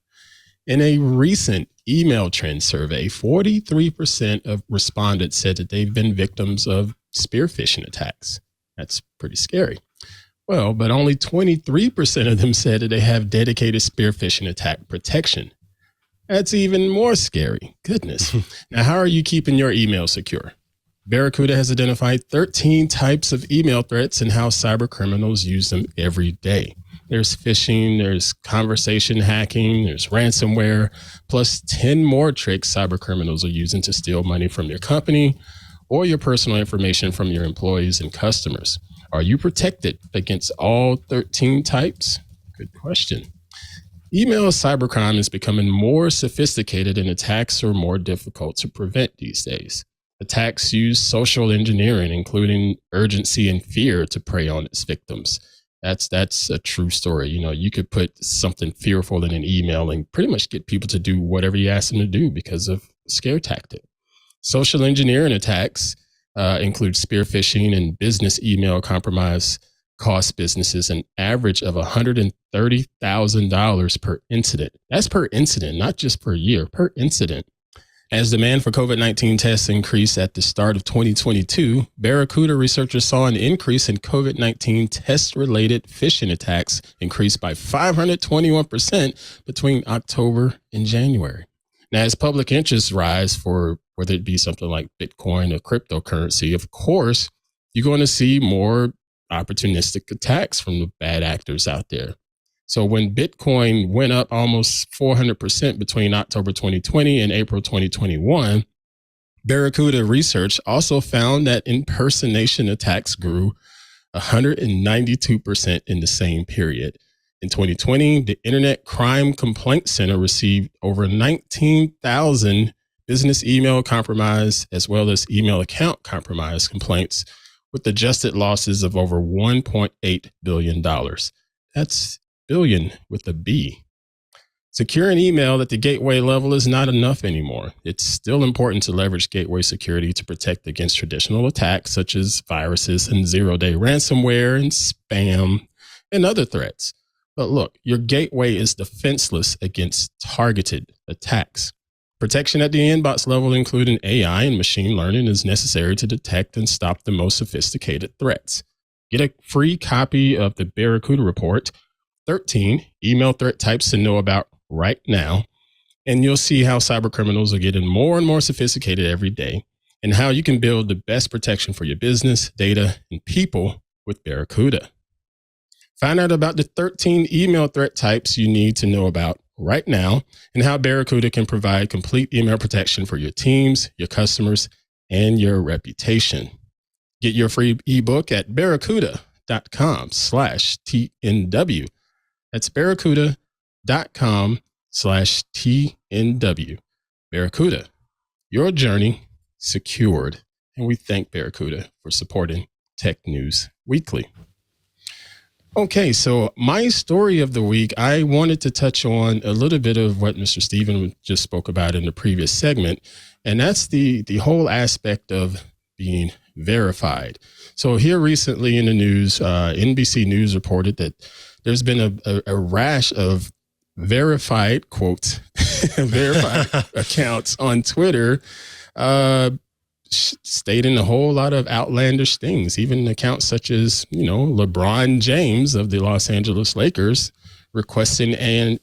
In a recent email trend survey, 43% of respondents said that they've been victims of spear phishing attacks. That's pretty scary. Well, but only 23% of them said that they have dedicated spear phishing attack protection. That's even more scary. Goodness. Now, how are you keeping your email secure? Barracuda has identified 13 types of email threats and how cyber criminals use them every day. There's phishing, there's conversation hacking, there's ransomware, plus 10 more tricks cyber criminals are using to steal money from your company or your personal information from your employees and customers. Are you protected against all 13 types? Good question. Email cybercrime is becoming more sophisticated and attacks are more difficult to prevent these days. Attacks use social engineering, including urgency and fear, to prey on its victims. That's a true story. You could put something fearful in an email and pretty much get people to do whatever you ask them to do because of scare tactic. Social engineering attacks include spear phishing and business email compromise cost businesses an average of $130,000 per incident. That's per incident, not just per year, per incident. As demand for COVID-19 tests increased at the start of 2022, Barracuda researchers saw an increase in COVID-19 test-related phishing attacks increased by 521% between October and January. Now, as public interest rise for whether it be something like Bitcoin or cryptocurrency, of course, you're going to see more opportunistic attacks from the bad actors out there. So when Bitcoin went up almost 400% between October 2020 and April 2021, Barracuda research also found that impersonation attacks grew 192% in the same period. In 2020, the Internet Crime Complaint Center received over 19,000 business email compromise as well as email account compromise complaints with adjusted losses of over $1.8 billion. That's billion with a B. Securing email at the gateway level is not enough anymore. It's still important to leverage gateway security to protect against traditional attacks such as viruses and zero-day ransomware and spam and other threats. But look, your gateway is defenseless against targeted attacks. Protection at the inbox level, including AI and machine learning, is necessary to detect and stop the most sophisticated threats. Get a free copy of the Barracuda Report, 13 email threat types to know about right now, and you'll see how cyber criminals are getting more and more sophisticated every day and how you can build the best protection for your business, data, and people with Barracuda. Find out about the 13 email threat types you need to know about right now and how Barracuda can provide complete email protection for your teams, your customers, and your reputation. Get your free ebook at barracuda.com/TNW. That's barracuda.com/TNW. Barracuda, your journey secured. And we thank Barracuda for supporting Tech News Weekly. Okay, so my story of the week, I wanted to touch on a little bit of what Mr. Stephen just spoke about in the previous segment, and that's the whole aspect of being verified. So here recently in the news, NBC News reported that there's been a rash of verified, quotes, verified accounts on Twitter, stating a whole lot of outlandish things, even accounts such as, LeBron James of the Los Angeles Lakers requesting a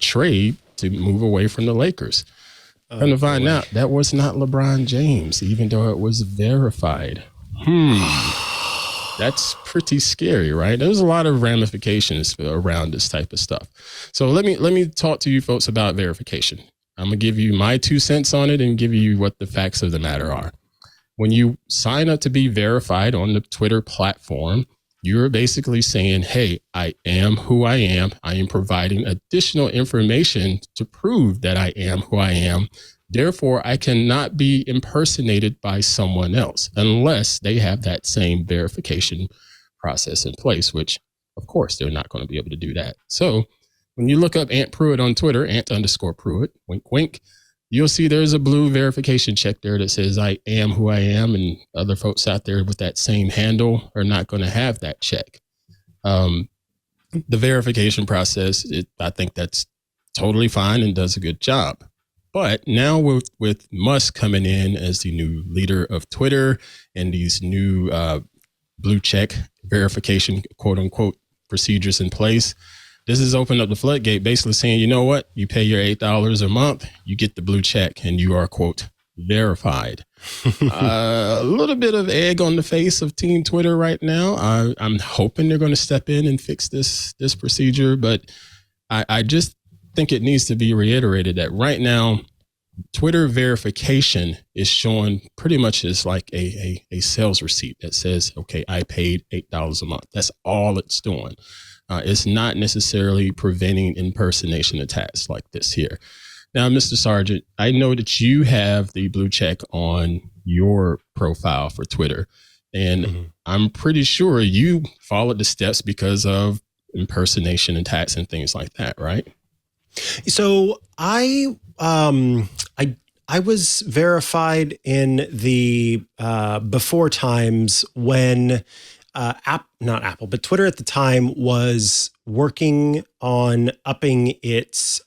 trade to move away from the Lakers. Come to find out that was not LeBron James, even though it was verified. That's pretty scary, right? There's a lot of ramifications around this type of stuff. So let me talk to you folks about verification. I'm gonna give you my 2 cents on it and give you what the facts of the matter are. When you sign up to be verified on the Twitter platform, you're basically saying, hey, I am who I am. I am providing additional information to prove that I am who I am. Therefore, I cannot be impersonated by someone else unless they have that same verification process in place, which, of course, they're not going to be able to do that. So when you look up Ant Pruitt on Twitter, Ant_Pruitt, wink, wink, you'll see there's a blue verification check there that says I am who I am, and other folks out there with that same handle are not going to have that check. The verification process, I think that's totally fine and does a good job. But now with Musk coming in as the new leader of Twitter and these new blue check verification, quote unquote, procedures in place, this has opened up the floodgate, basically saying, you know what, you pay your $8 a month, you get the blue check and you are, quote, verified. A little bit of egg on the face of Team Twitter right now. I'm hoping they're going to step in and fix this procedure, but I just think it needs to be reiterated that right now, Twitter verification is showing pretty much as like a sales receipt that says, okay, I paid $8 a month. That's all it's doing. It's not necessarily preventing impersonation attacks like this here. Now, Mr. Sargent, I know that you have the blue check on your profile for Twitter, and I'm pretty sure you followed the steps because of impersonation attacks and things like that, right? So I was verified in the before times when not Apple, but Twitter at the time was working on upping its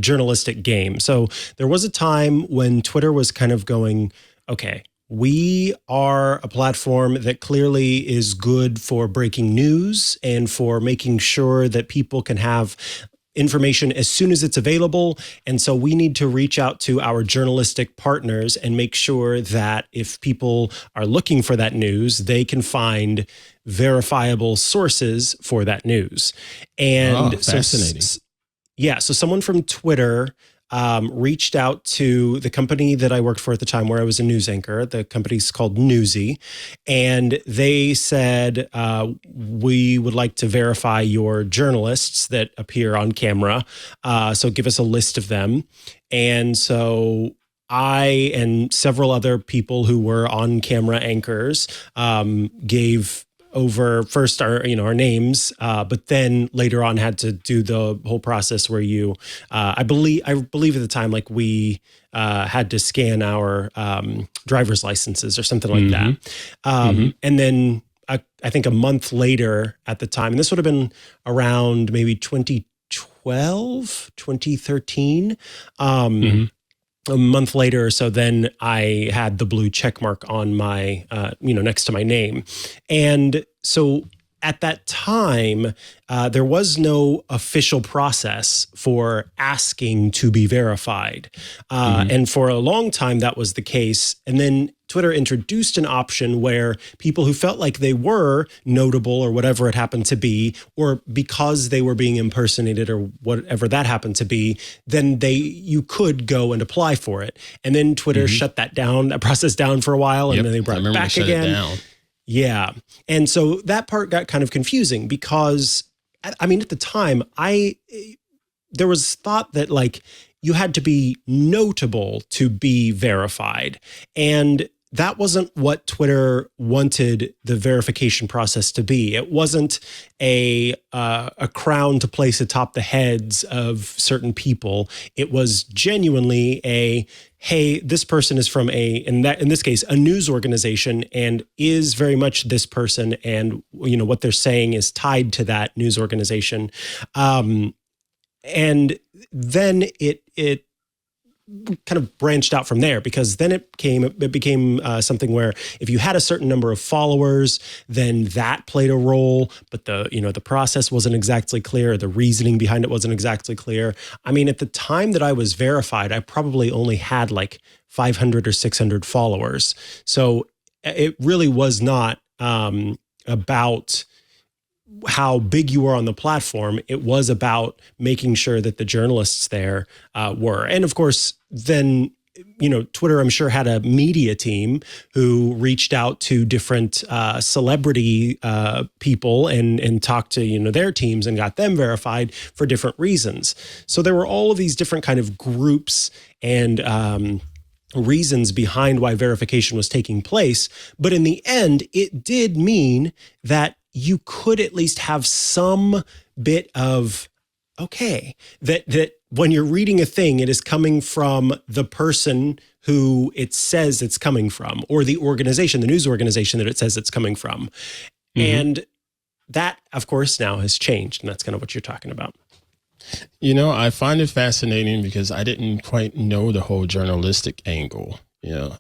journalistic game. So there was a time when Twitter was kind of going, okay, we are a platform that clearly is good for breaking news and for making sure that people can have information as soon as it's available. And so we need to reach out to our journalistic partners and make sure that if people are looking for that news, they can find verifiable sources for that news. And fascinating. So someone from Twitter reached out to the company that I worked for at the time where I was a news anchor. The company's called Newsy. And they said, we would like to verify your journalists that appear on camera. So give us a list of them. And so I and several other people who were on camera anchors gave over first our names, but then later on had to do the whole process where you, I believe at the time, like we had to scan our driver's licenses or something like that. And then I think a month later at the time, and this would have been around maybe 2012, 2013, a month later or so, then I had the blue check mark on my, next to my name. And so at that time, there was no official process for asking to be verified. And for a long time, that was the case. And then Twitter introduced an option where people who felt like they were notable or whatever it happened to be, or because they were being impersonated or whatever that happened to be, then you could go and apply for it. And then Twitter shut that process down for a while, and then they brought it back again. Yeah. And so that part got kind of confusing because, I mean, at the time, there was thought that like you had to be notable to be verified. And that wasn't what Twitter wanted the verification process to be. It wasn't a crown to place atop the heads of certain people. It was genuinely hey, this person is from in this case, a news organization and is very much this person, and what they're saying is tied to that news organization. And then it kind of branched out from there, because then it became something where if you had a certain number of followers, then that played a role, but the process wasn't exactly clear. The reasoning behind it wasn't exactly clear. I mean, at the time that I was verified, I probably only had like 500 or 600 followers. So it really was not about how big you were on the platform. It was about making sure that the journalists there were. And of course, then, Twitter, I'm sure, had a media team who reached out to different celebrity people and talked to, their teams and got them verified for different reasons. So there were all of these different kind of groups and reasons behind why verification was taking place. But in the end, it did mean that you could at least have some bit of, okay, that when you're reading a thing, it is coming from the person who it says it's coming from, or the organization, the news organization that it says it's coming from. And that, of course, now has changed. And that's kind of what you're talking about. I find it fascinating because I didn't quite know the whole journalistic angle.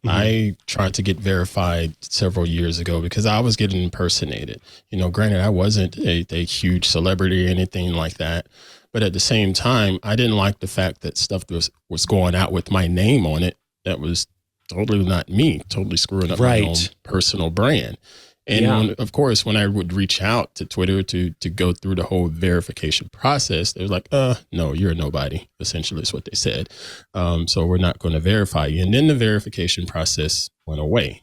I tried to get verified several years ago because I was getting impersonated. Granted, I wasn't a huge celebrity or anything like that. But at the same time, I didn't like the fact that stuff was going out with my name on it. That was totally not me, totally screwing up my own personal brand. And of course, when I would reach out to Twitter to go through the whole verification process, they was like, no, you're a nobody, essentially is what they said. So we're not going to verify you. And then the verification process went away.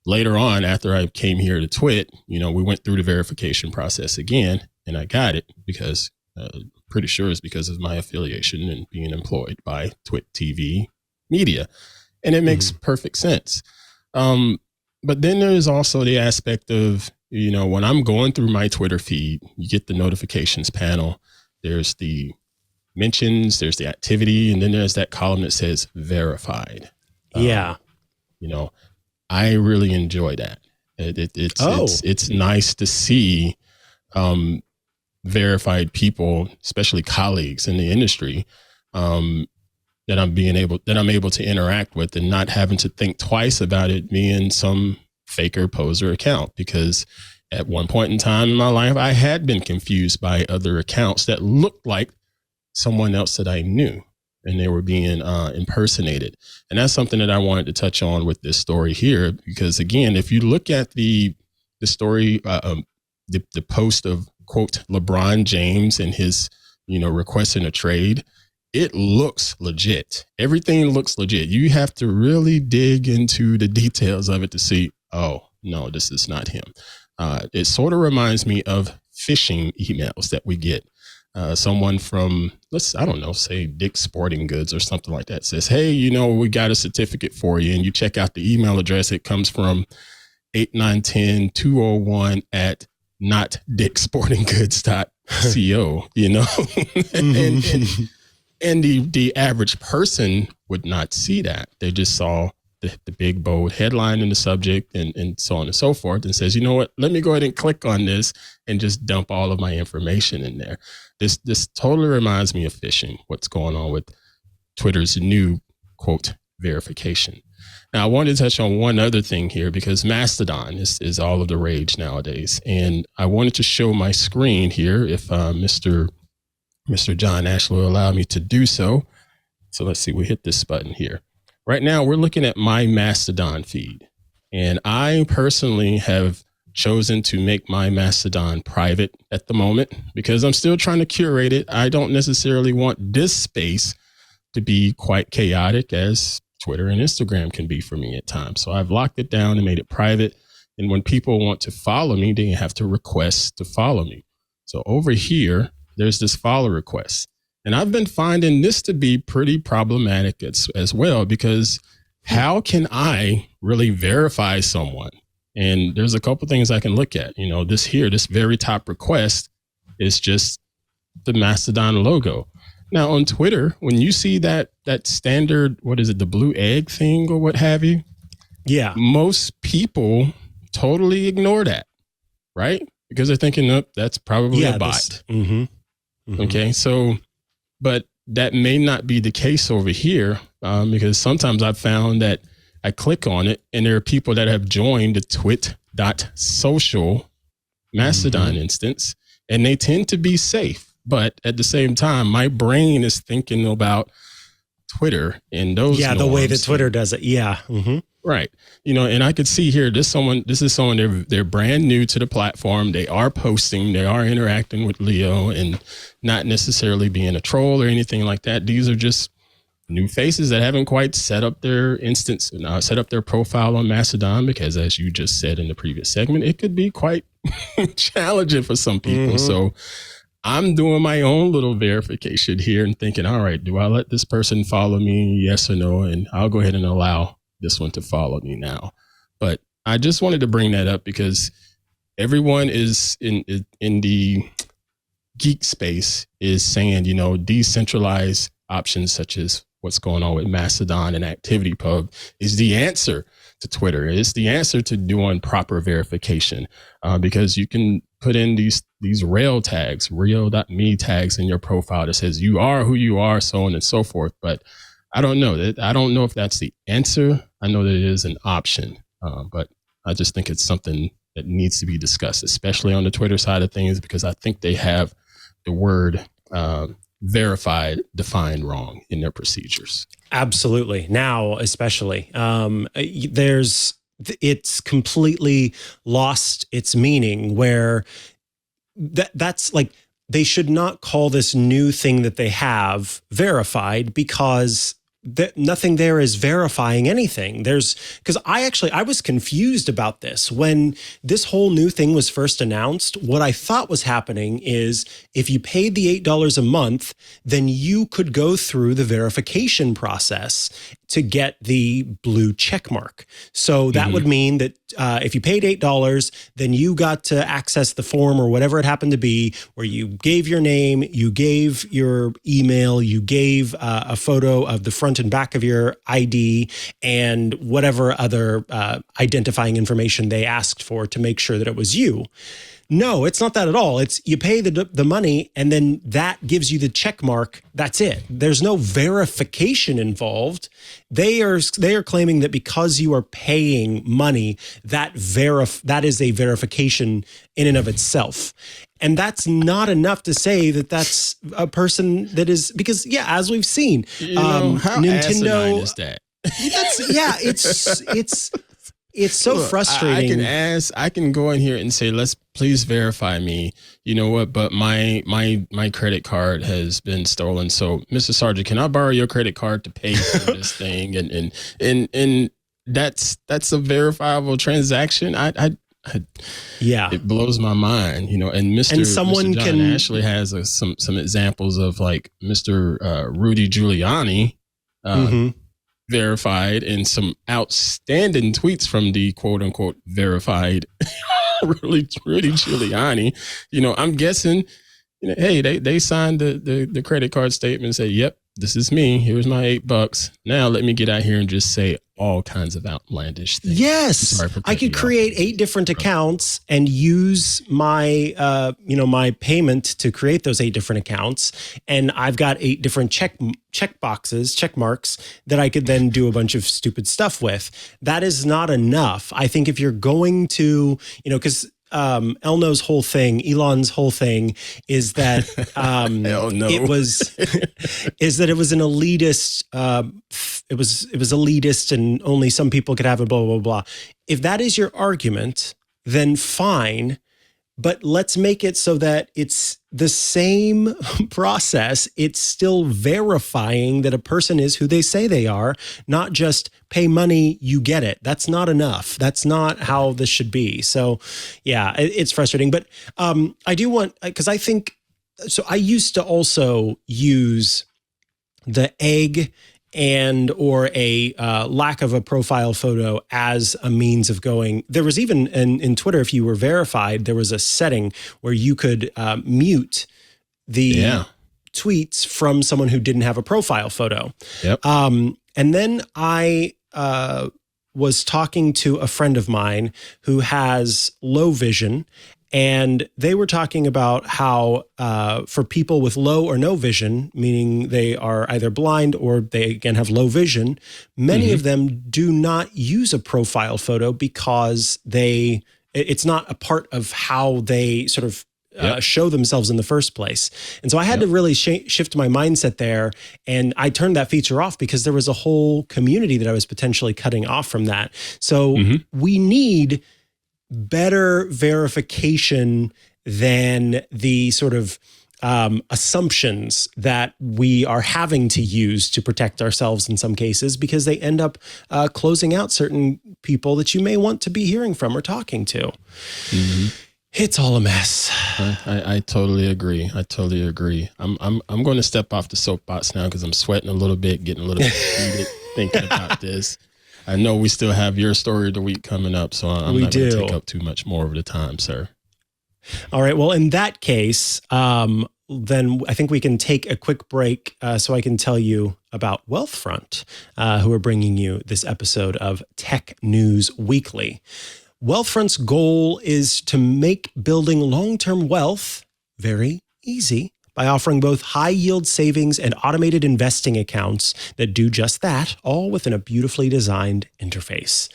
Later on, after I came here to TWiT, we went through the verification process again, and I got it because pretty sure it's because of my affiliation and being employed by TWiT TV Media. And it makes perfect sense. But then there's also the aspect of, when I'm going through my Twitter feed, you get the notifications panel. There's the mentions, there's the activity, and then there's that column that says verified. I really enjoy that. It's nice to see verified people, especially colleagues in the industry, that I'm able to interact with and not having to think twice about it being some faker poser account. Because at one point in time in my life, I had been confused by other accounts that looked like someone else that I knew, and they were being impersonated. And that's something that I wanted to touch on with this story here, because again, if you look at the story, the post of quote LeBron James and his, requesting a trade, it looks legit. Everything looks legit. You have to really dig into the details of it to see, oh no, this is not him. It sort of reminds me of phishing emails that we get. Someone from, say Dick's Sporting Goods or something like that says, hey, we got a certificate for you. And you check out the email address. It comes from 8910-201 at notdicksportinggoods.co, and the average person would not see that. They just saw the big bold headline in the subject and so on and so forth, and says, you know what, let me go ahead and click on this and just dump all of my information in there. This totally reminds me of phishing, what's going on with Twitter's new quote verification. Now, I wanted to touch on one other thing here, because Mastodon is all of the rage nowadays. And I wanted to show my screen here if Mr. John Ashley will allow me to do so. So let's see, we hit this button here. Right now, we're looking at my Mastodon feed. And I personally have chosen to make my Mastodon private at the moment, because I'm still trying to curate it. I don't necessarily want this space to be quite chaotic as Twitter and Instagram can be for me at times. So I've locked it down and made it private. And when people want to follow me, they have to request to follow me. So over here, there's this follow request. And I've been finding this to be pretty problematic as well, because how can I really verify someone? And there's a couple things I can look at. This very top request is just the Mastodon logo. Now on Twitter, when you see that standard, the blue egg thing or what have you? Yeah. Most people totally ignore that, right? Because they're thinking, nope, that's probably a bot. Okay. So, but that may not be the case over here, because sometimes I've found that I click on it and there are people that have joined the twit.social Mastodon instance, and they tend to be safe. But at the same time, my brain is thinking about Twitter and those. Yeah, the way that Twitter does it. Yeah. Right. And I could see here, this is someone, they're brand new to the platform. They are posting, they are interacting with Leo and not necessarily being a troll or anything like that. These are just new faces that haven't quite set up their instance, set up their profile on Mastodon, because as you just said in the previous segment, it could be quite challenging for some people. So I'm doing my own little verification here and thinking, all right, do I let this person follow me? Yes or no? And I'll go ahead and allow this one to follow me now. But I just wanted to bring that up because everyone is in the geek space is saying, decentralized options such as what's going on with Mastodon and ActivityPub is the answer to Twitter. It's the answer to doing proper verification, because you can put in these rel tags, rel.me tags in your profile that says you are who you are, so on and so forth. But I don't know if that's the answer. I know that it is an option, but I just think it's something that needs to be discussed, especially on the Twitter side of things, because I think they have the word verified defined wrong in their procedures. Absolutely. Now, especially, it's completely lost its meaning, where that's like, they should not call this new thing that they have verified, because nothing there is verifying anything. Because I was confused about this when this whole new thing was first announced. What I thought was happening is if you paid the $8 a month, then you could go through the verification process to get the blue check mark. So that would mean that if you paid $8, then you got to access the form or whatever it happened to be, where you gave your name, you gave your email, you gave a photo of the front front and back of your ID and whatever other identifying information they asked for to make sure that it was you. No, it's not that at all. It's you pay the money and then that gives you the check mark. That's it. There's no verification involved. They are claiming that because you are paying money, that is a verification in and of itself. And that's not enough to say that that's a person that is, because as we've seen, how Nintendo is that? It's so frustrating. I can go in here and say, let's please verify me. You know what? But my credit card has been stolen. So, Mr. Sargent, can I borrow your credit card to pay for this thing? And that's a verifiable transaction. It blows my mind, and Mr. John Ashley has some examples of like Mr. Rudy Giuliani, verified, and some outstanding tweets from the quote unquote verified Rudy Giuliani. I'm guessing, hey, they signed the credit card statement and say, yep, this is me. Here's my $8. Now let me get out here and just say all kinds of outlandish things. Yes, I could create 8 different accounts and use my my payment to create those 8 different accounts, and I've got 8 different check marks that I could then do a bunch of stupid stuff with. That is not enough. I think if you're going to, because Elon's whole thing is that it was an elitist. It was elitist, and only some people could have it. Blah blah blah. If that is your argument, then fine. But let's make it so that it's the same process. It's still verifying that a person is who they say they are, not just pay money, you get it. That's not enough. That's not how this should be. So, it's frustrating. But I do want, because I think, so I used to also use the egg or a lack of a profile photo as a means of going. There was even in Twitter, if you were verified, there was a setting where you could mute the tweets from someone who didn't have a profile photo. Yep. And then I was talking to a friend of mine who has low vision, and they were talking about how for people with low or no vision, meaning they are either blind or they, again, have low vision, many of them do not use a profile photo because it's not a part of how they sort of show themselves in the first place. And so I had to really shift my mindset there. And I turned that feature off because there was a whole community that I was potentially cutting off from that. So we need better verification than the sort of assumptions that we are having to use to protect ourselves in some cases, because they end up closing out certain people that you may want to be hearing from or talking to. It's all a mess. I totally agree. I'm going to step off the soapbox now because I'm sweating a little bit, getting a little bit heated thinking about this. I know we still have your story of the week coming up, so I'm not going to take up too much more of the time, sir. All right. Well, in that case, then I think we can take a quick break so I can tell you about Wealthfront, who are bringing you this episode of Tech News Weekly. Wealthfront's goal is to make building long-term wealth very easy by offering both high-yield savings and automated investing accounts that do just that, all within a beautifully designed interface.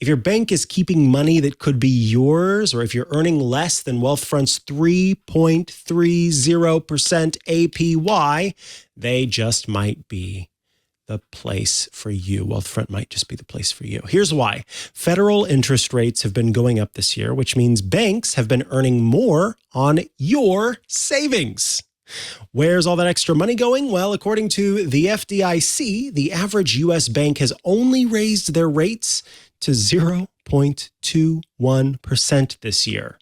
If your bank is keeping money that could be yours, or if you're earning less than Wealthfront's 3.30% APY, they just might be the place for you. Wealthfront might just be the place for you. Here's why. Federal interest rates have been going up this year, which means banks have been earning more on your savings. Where's all that extra money going? Well, according to the FDIC, the average U.S. bank has only raised their rates to 0.21% this year.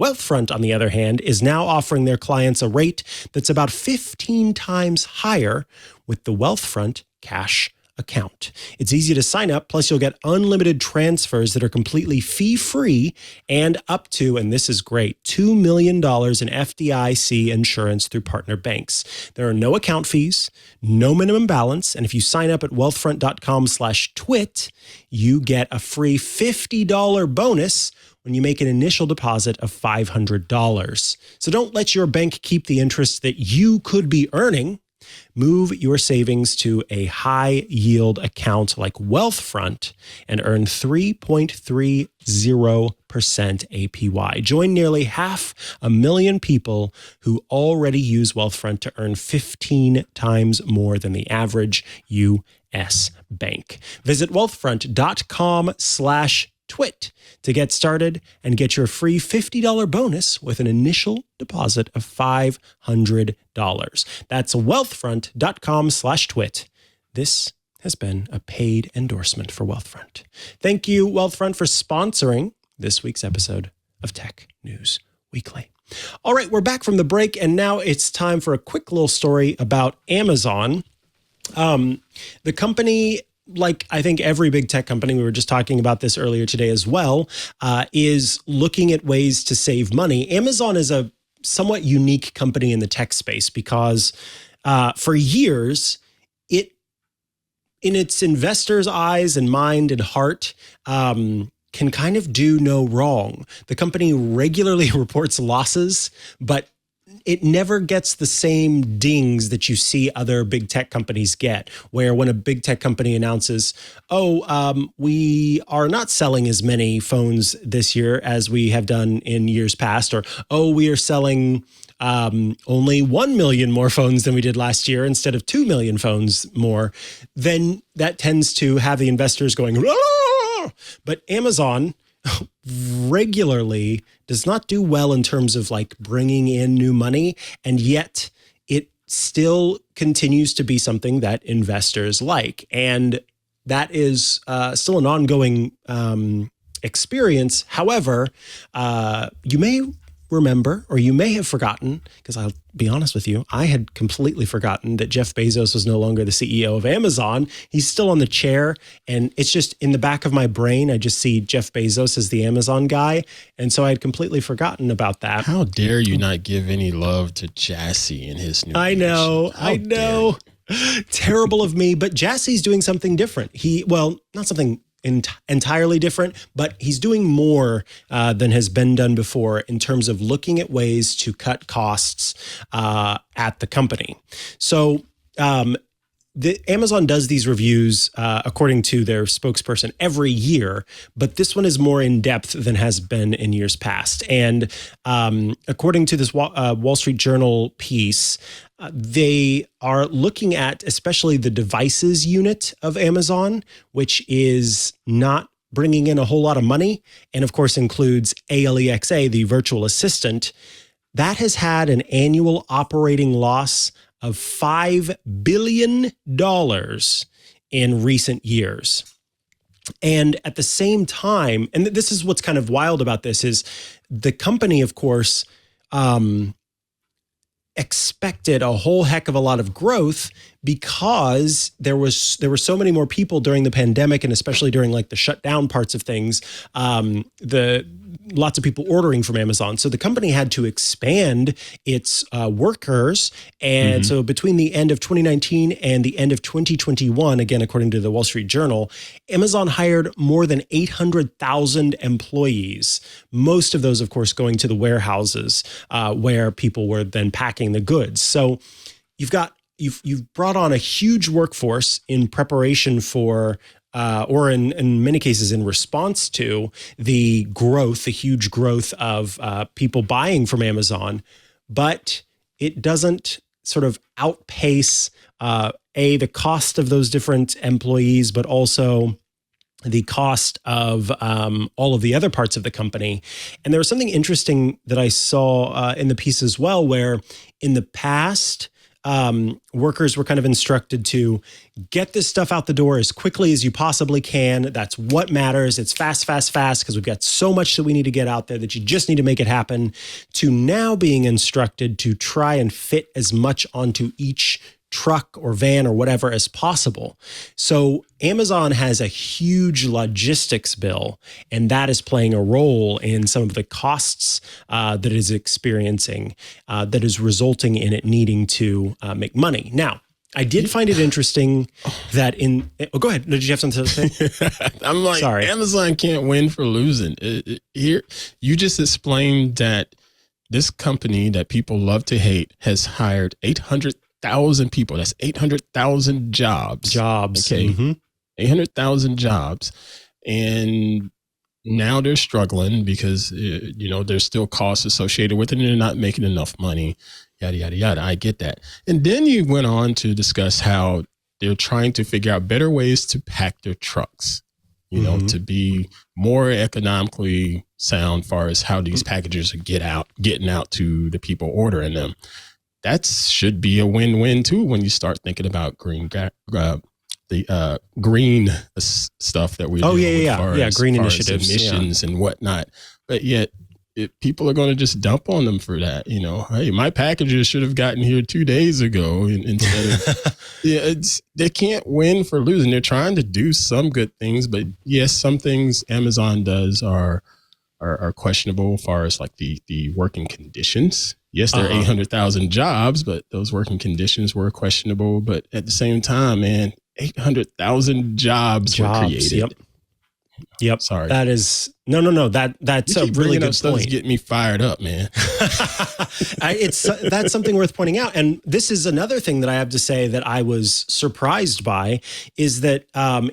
Wealthfront, on the other hand, is now offering their clients a rate that's about 15 times higher with the Wealthfront Cash account. It's easy to sign up, plus you'll get unlimited transfers that are completely fee-free and up to, and this is great, $2 million in FDIC insurance through partner banks. There are no account fees, no minimum balance, and if you sign up at wealthfront.com/twit, you get a free $50 bonus when you make an initial deposit of $500. So don't let your bank keep the interest that you could be earning. Move your savings to a high-yield account like Wealthfront and earn 3.30% APY. Join nearly 500,000 people who already use Wealthfront to earn 15 times more than the average U.S. bank. Visit wealthfront.com/twit to get started and get your free $50 bonus with an initial deposit of $500. That's wealthfront.com/twit. This has been a paid endorsement for Wealthfront. Thank you, Wealthfront, for sponsoring this week's episode of Tech News Weekly. All right, we're back from the break, and now it's time for a quick little story about Amazon. The company, like I think every big tech company, we were just talking about this earlier today as well, is looking at ways to save money. Amazon is a somewhat unique company in the tech space because for years, it, in its investors' eyes and mind and heart, can kind of do no wrong. The company regularly reports losses, but it never gets the same dings that you see other big tech companies get, where when a big tech company announces, we are not selling as many phones this year as we have done in years past, or, we are selling only 1 million more phones than we did last year instead of 2 million phones more, then that tends to have the investors going, "Ah!" But Amazon regularly does not do well in terms of like bringing in new money, and yet it still continues to be something that investors like. And that is still an ongoing experience. However, you may remember, or you may have forgotten, because I'll be honest with you, I had completely forgotten that Jeff Bezos was no longer the CEO of Amazon. He's still on the chair, and it's just in the back of my brain, I just see Jeff Bezos as the Amazon guy, and so I had completely forgotten about that. How dare you not give any love to Jassy and his new I know. Terrible of me, but Jassy's doing something different. Not something entirely different, but he's doing more than has been done before in terms of looking at ways to cut costs at the company. So Amazon does these reviews according to their spokesperson every year, but this one is more in depth than has been in years past. And according to this Wall Street Journal piece, they are looking at especially the devices unit of Amazon, which is not bringing in a whole lot of money, and of course includes Alexa, the virtual assistant. That has had an annual operating loss of $5 billion in recent years. And at the same time, and this is what's kind of wild about this, is the company, of course, expected a whole heck of a lot of growth because there were so many more people during the pandemic, and especially during like the shutdown parts of things, lots of people ordering from Amazon. So the company had to expand its workers. And so between the end of 2019 and the end of 2021, again, according to the Wall Street Journal, Amazon hired more than 800,000 employees. Most of those, of course, going to the warehouses where people were then packing the goods. So you've brought on a huge workforce in preparation for or in many cases in response to the huge growth of people buying from Amazon, but it doesn't sort of outpace the cost of those different employees, but also the cost of all of the other parts of the company. And there was something interesting that I saw in the piece as well, where in the past, workers were kind of instructed to get this stuff out the door as quickly as you possibly can. That's what matters. It's fast, because we've got so much that we need to get out there that you just need to make it happen, to now being instructed to try and fit as much onto each truck or van or whatever as possible. So Amazon has a huge logistics bill, and that is playing a role in some of the costs that it is experiencing, that is resulting in it needing to make money. Now, I did find it interesting that go ahead. Did you have something to say? I'm like, sorry. Amazon can't win for losing. Here, you just explained that this company that people love to hate has hired 800,000 people. That's 800,000 jobs. Okay. Mm-hmm. 800,000 jobs. And now they're struggling because, there's still costs associated with it and they're not making enough money. Yada, yada, yada. I get that. And then you went on to discuss how they're trying to figure out better ways to pack their trucks, to be more economically sound as far as how these packages are getting out to the people ordering them. That should be a win-win too when you start thinking about green stuff that we do. Green initiatives, emissions and whatnot. But yet, people are going to just dump on them for that. Hey, my packages should have gotten here 2 days ago instead of, they can't win for losing. They're trying to do some good things, but yes, some things Amazon does are questionable as far as like the working conditions. Yes, there are 800,000 jobs, but those working conditions were questionable. But at the same time, man, 800,000 jobs were created. Yep. Sorry. That is that's a really good point. Get me fired up, man. That's something worth pointing out. And this is another thing that I have to say that I was surprised by is that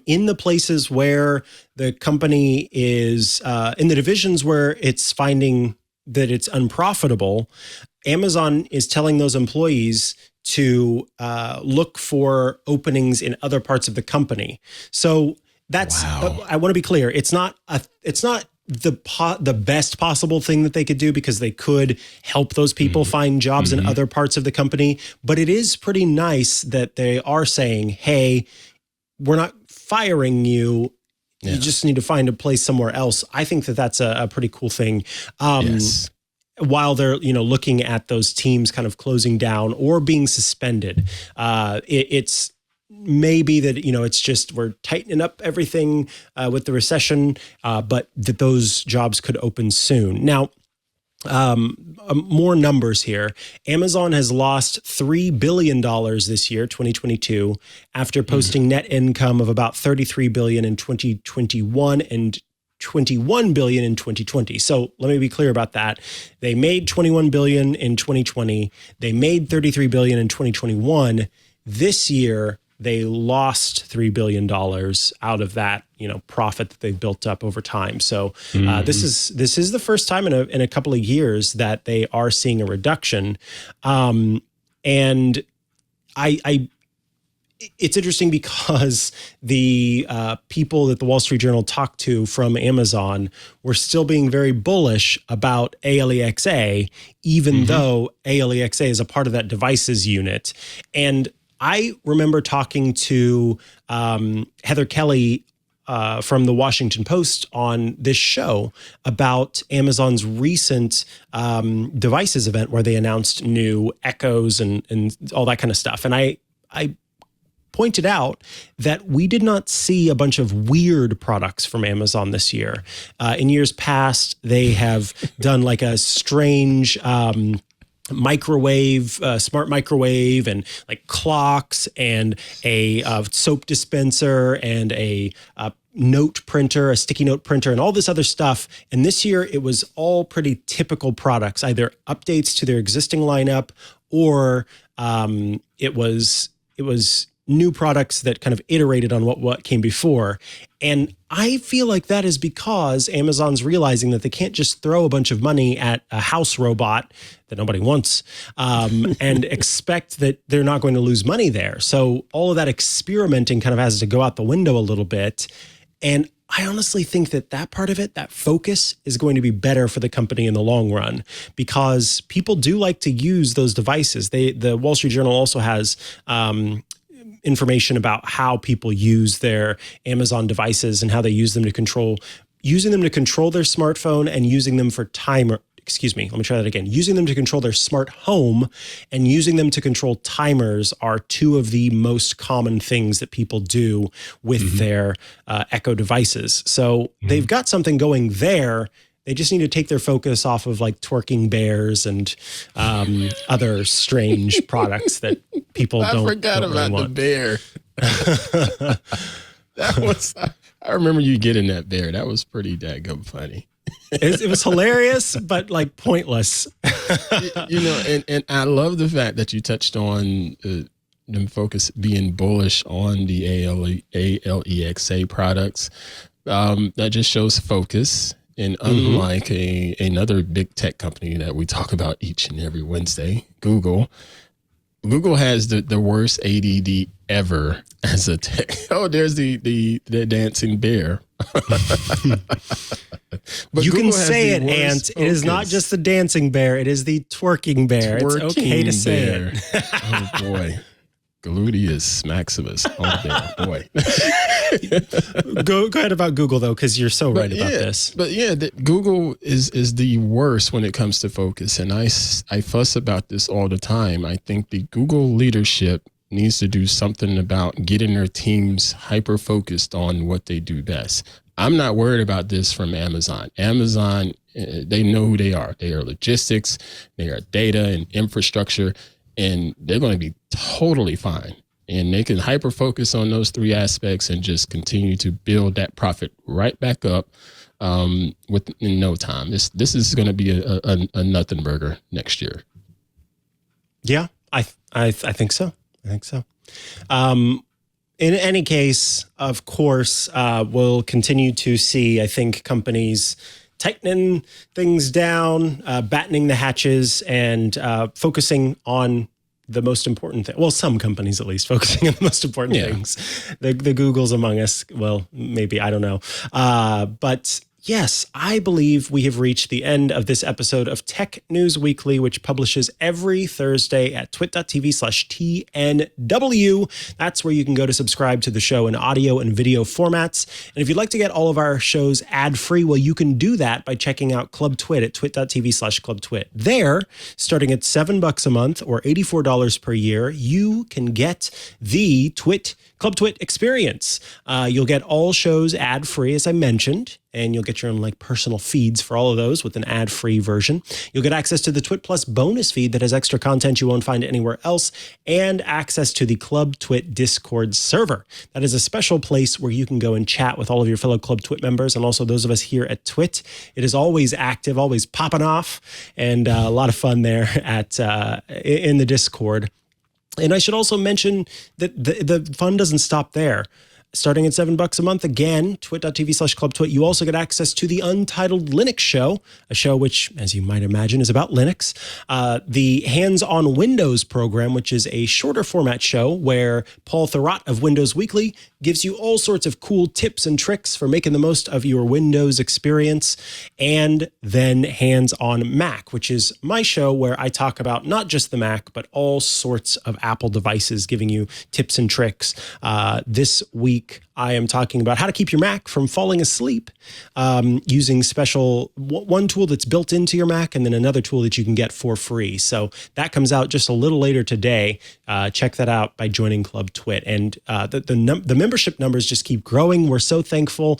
in the places where the company is in the divisions where it's finding that it's unprofitable, Amazon is telling those employees to look for openings in other parts of the company. So that's, I want to be clear. It's not the best possible thing that they could do because they could help those people find jobs in other parts of the company. But it is pretty nice that they are saying, hey, we're not firing you. You just need to find a place somewhere else. I think that that's a pretty cool thing. Yes. While they're, looking at those teams kind of closing down or being suspended, it's maybe that, it's just we're tightening up everything with the recession, but that those jobs could open soon. Now, more numbers here. Amazon has lost $3 billion this year, 2022, after posting net income of about $33 billion in 2021 and $21 billion in 2020. So let me be clear about that. They made $21 billion in 2020. They made $33 billion in 2021. This year, they lost $3 billion out of that, profit that they've built up over time. So this is the first time in a couple of years that they are seeing a reduction. And it's interesting because the people that the Wall Street Journal talked to from Amazon were still being very bullish about ALEXA, even though ALEXA is a part of that devices unit. And I remember talking to Heather Kelly from the Washington Post on this show about Amazon's recent devices event where they announced new Echoes and all that kind of stuff. And I pointed out that we did not see a bunch of weird products from Amazon this year. In years past, they have done like a strange microwave, smart microwave, and like clocks, and a soap dispenser, and a note printer, a sticky note printer, and all this other stuff. And this year, it was all pretty typical products, either updates to their existing lineup, or it was new products that kind of iterated on what came before. And I feel like that is because Amazon's realizing that they can't just throw a bunch of money at a house robot that nobody wants and expect that they're not going to lose money there. So all of that experimenting kind of has to go out the window a little bit. And I honestly think that part of it, that focus, is going to be better for the company in the long run, because people do like to use those devices. The Wall Street Journal also has information about how people use their Amazon devices and how they use them to control, using them to control their smartphone and using them for time excuse me, let me try that again. Using them to control their smart home and using them to control timers are two of the most common things that people do with their Echo devices. So they've got something going there. They just need to take their focus off of like twerking bears and other strange products that people don't forgot about really the bear. I remember you getting that bear. That was pretty daggum funny. It was hilarious, but like pointless. And I love the fact that you touched on them focus being bullish on the ALEXA products. That just shows focus. And unlike another big tech company that we talk about each and every Wednesday, Google has the worst ADD ever as a tech. Oh, there's the dancing bear. But you Google can say it, Ant. It is not just the dancing bear. It is the twerking bear. It's okay to say it. Oh, boy. Gluteus maximus. Oh, there, boy. Go ahead about Google, though, because you're so right about this. But yeah, Google is the worst when it comes to focus. And I fuss about this all the time. I think the Google leadership needs to do something about getting their teams hyper-focused on what they do best. I'm not worried about this from Amazon. Amazon, they know who they are. They are logistics, they are data and infrastructure, and they're going to be totally fine. And they can hyper focus on those three aspects and just continue to build that profit right back up within no time. This is going to be a nothing burger next year. Yeah, I think so. I think so. In any case, of course, we'll continue to see, I think, companies tightening things down, battening the hatches, and focusing on the most important thing. Well, some companies at least focusing on the most important things. The Googles among us, well, maybe, I don't know. But yes, I believe we have reached the end of this episode of Tech News Weekly, which publishes every Thursday at twit.tv/TNW. That's where you can go to subscribe to the show in audio and video formats. And if you'd like to get all of our shows ad-free, well, you can do that by checking out Club Twit at twit.tv/ClubTwit. There, starting at $7 a month or $84 per year, you can get the Club Twit experience. You'll get all shows ad-free, as I mentioned, and you'll get your own like personal feeds for all of those with an ad-free version. You'll get access to the Twit Plus bonus feed that has extra content you won't find anywhere else, and access to the Club Twit Discord server. That is a special place where you can go and chat with all of your fellow Club Twit members and also those of us here at Twit. It is always active, always popping off, and a lot of fun there in the Discord. And I should also mention that the fun doesn't stop there. Starting at $7 a month, again, twit.tv/ClubTwit, you also get access to the Untitled Linux Show, a show which, as you might imagine, is about Linux. The Hands-on Windows program, which is a shorter format show where Paul Thurrott of Windows Weekly gives you all sorts of cool tips and tricks for making the most of your Windows experience. And then Hands-on Mac, which is my show where I talk about not just the Mac, but all sorts of Apple devices, giving you tips and tricks. This week, I am talking about how to keep your Mac from falling asleep using special one tool that's built into your Mac and then another tool that you can get for free. So that comes out just a little later today. Check that out by joining Club Twit. And the membership numbers just keep growing. We're so thankful.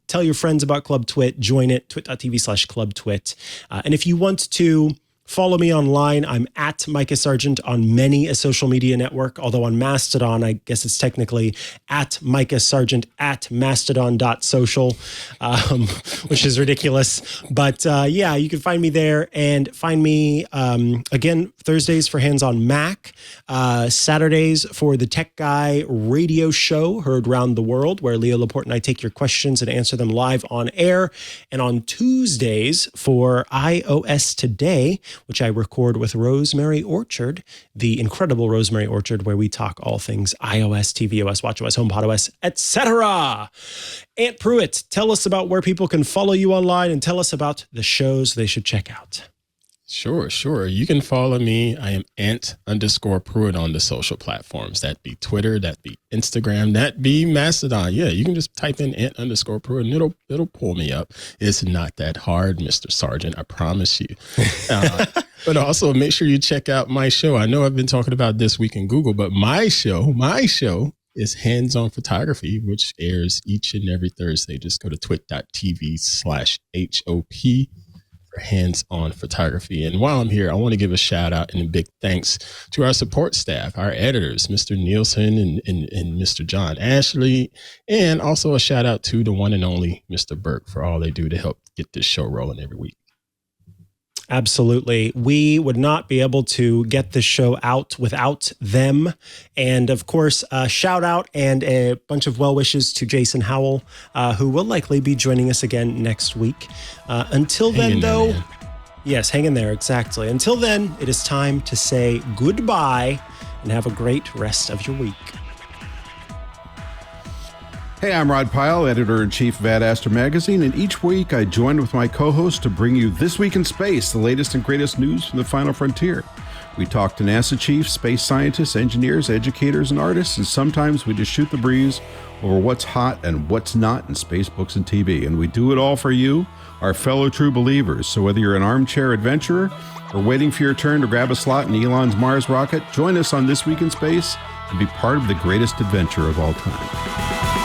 Tell your friends about Club Twit. Join it, twit.tv/ClubTwit. And if you want to follow me online, I'm at Mikah Sargent on many a social media network, although on Mastodon, I guess it's technically at Mikah Sargent at mastodon.social, which is ridiculous. But yeah, you can find me there and find me, again, Thursdays for Hands-on Mac, Saturdays for the Tech Guy radio show heard around the world, where Leo Laporte and I take your questions and answer them live on air. And on Tuesdays for iOS Today, which I record with Rosemary Orchard, the incredible Rosemary Orchard, where we talk all things iOS, tvOS, watchOS, HomePodOS, etc. Aunt Pruitt, tell us about where people can follow you online and tell us about the shows they should check out. Sure. You can follow me. I am ant_Pruitt on the social platforms. That be Twitter, that be Instagram, that be Mastodon. Yeah, you can just type in ant_Pruitt and it'll pull me up. It's not that hard, Mr. Sargent. I promise you. But also make sure you check out my show. I know I've been talking about This Week in Google, but my show is Hands On Photography, which airs each and every Thursday. Just go to twit.tv/HOP. Hands On Photography. And while I'm here, I want to give a shout out and a big thanks to our support staff, our editors, Mr. Nielsen and Mr. John Ashley, and also a shout out to the one and only Mr. Burke for all they do to help get this show rolling every week. Absolutely. We would not be able to get this show out without them. And of course, a shout out and a bunch of well wishes to Jason Howell, who will likely be joining us again next week. Until then, though, yes, hang in there. Exactly. Until then, it is time to say goodbye and have a great rest of your week. Hey, I'm Rod Pyle, Editor-in-Chief of Ad Astra Magazine, and each week I join with my co-host to bring you This Week in Space, the latest and greatest news from the final frontier. We talk to NASA chiefs, space scientists, engineers, educators, and artists, and sometimes we just shoot the breeze over what's hot and what's not in space, books, and TV. And we do it all for you, our fellow true believers. So whether you're an armchair adventurer or waiting for your turn to grab a slot in Elon's Mars rocket, join us on This Week in Space and be part of the greatest adventure of all time.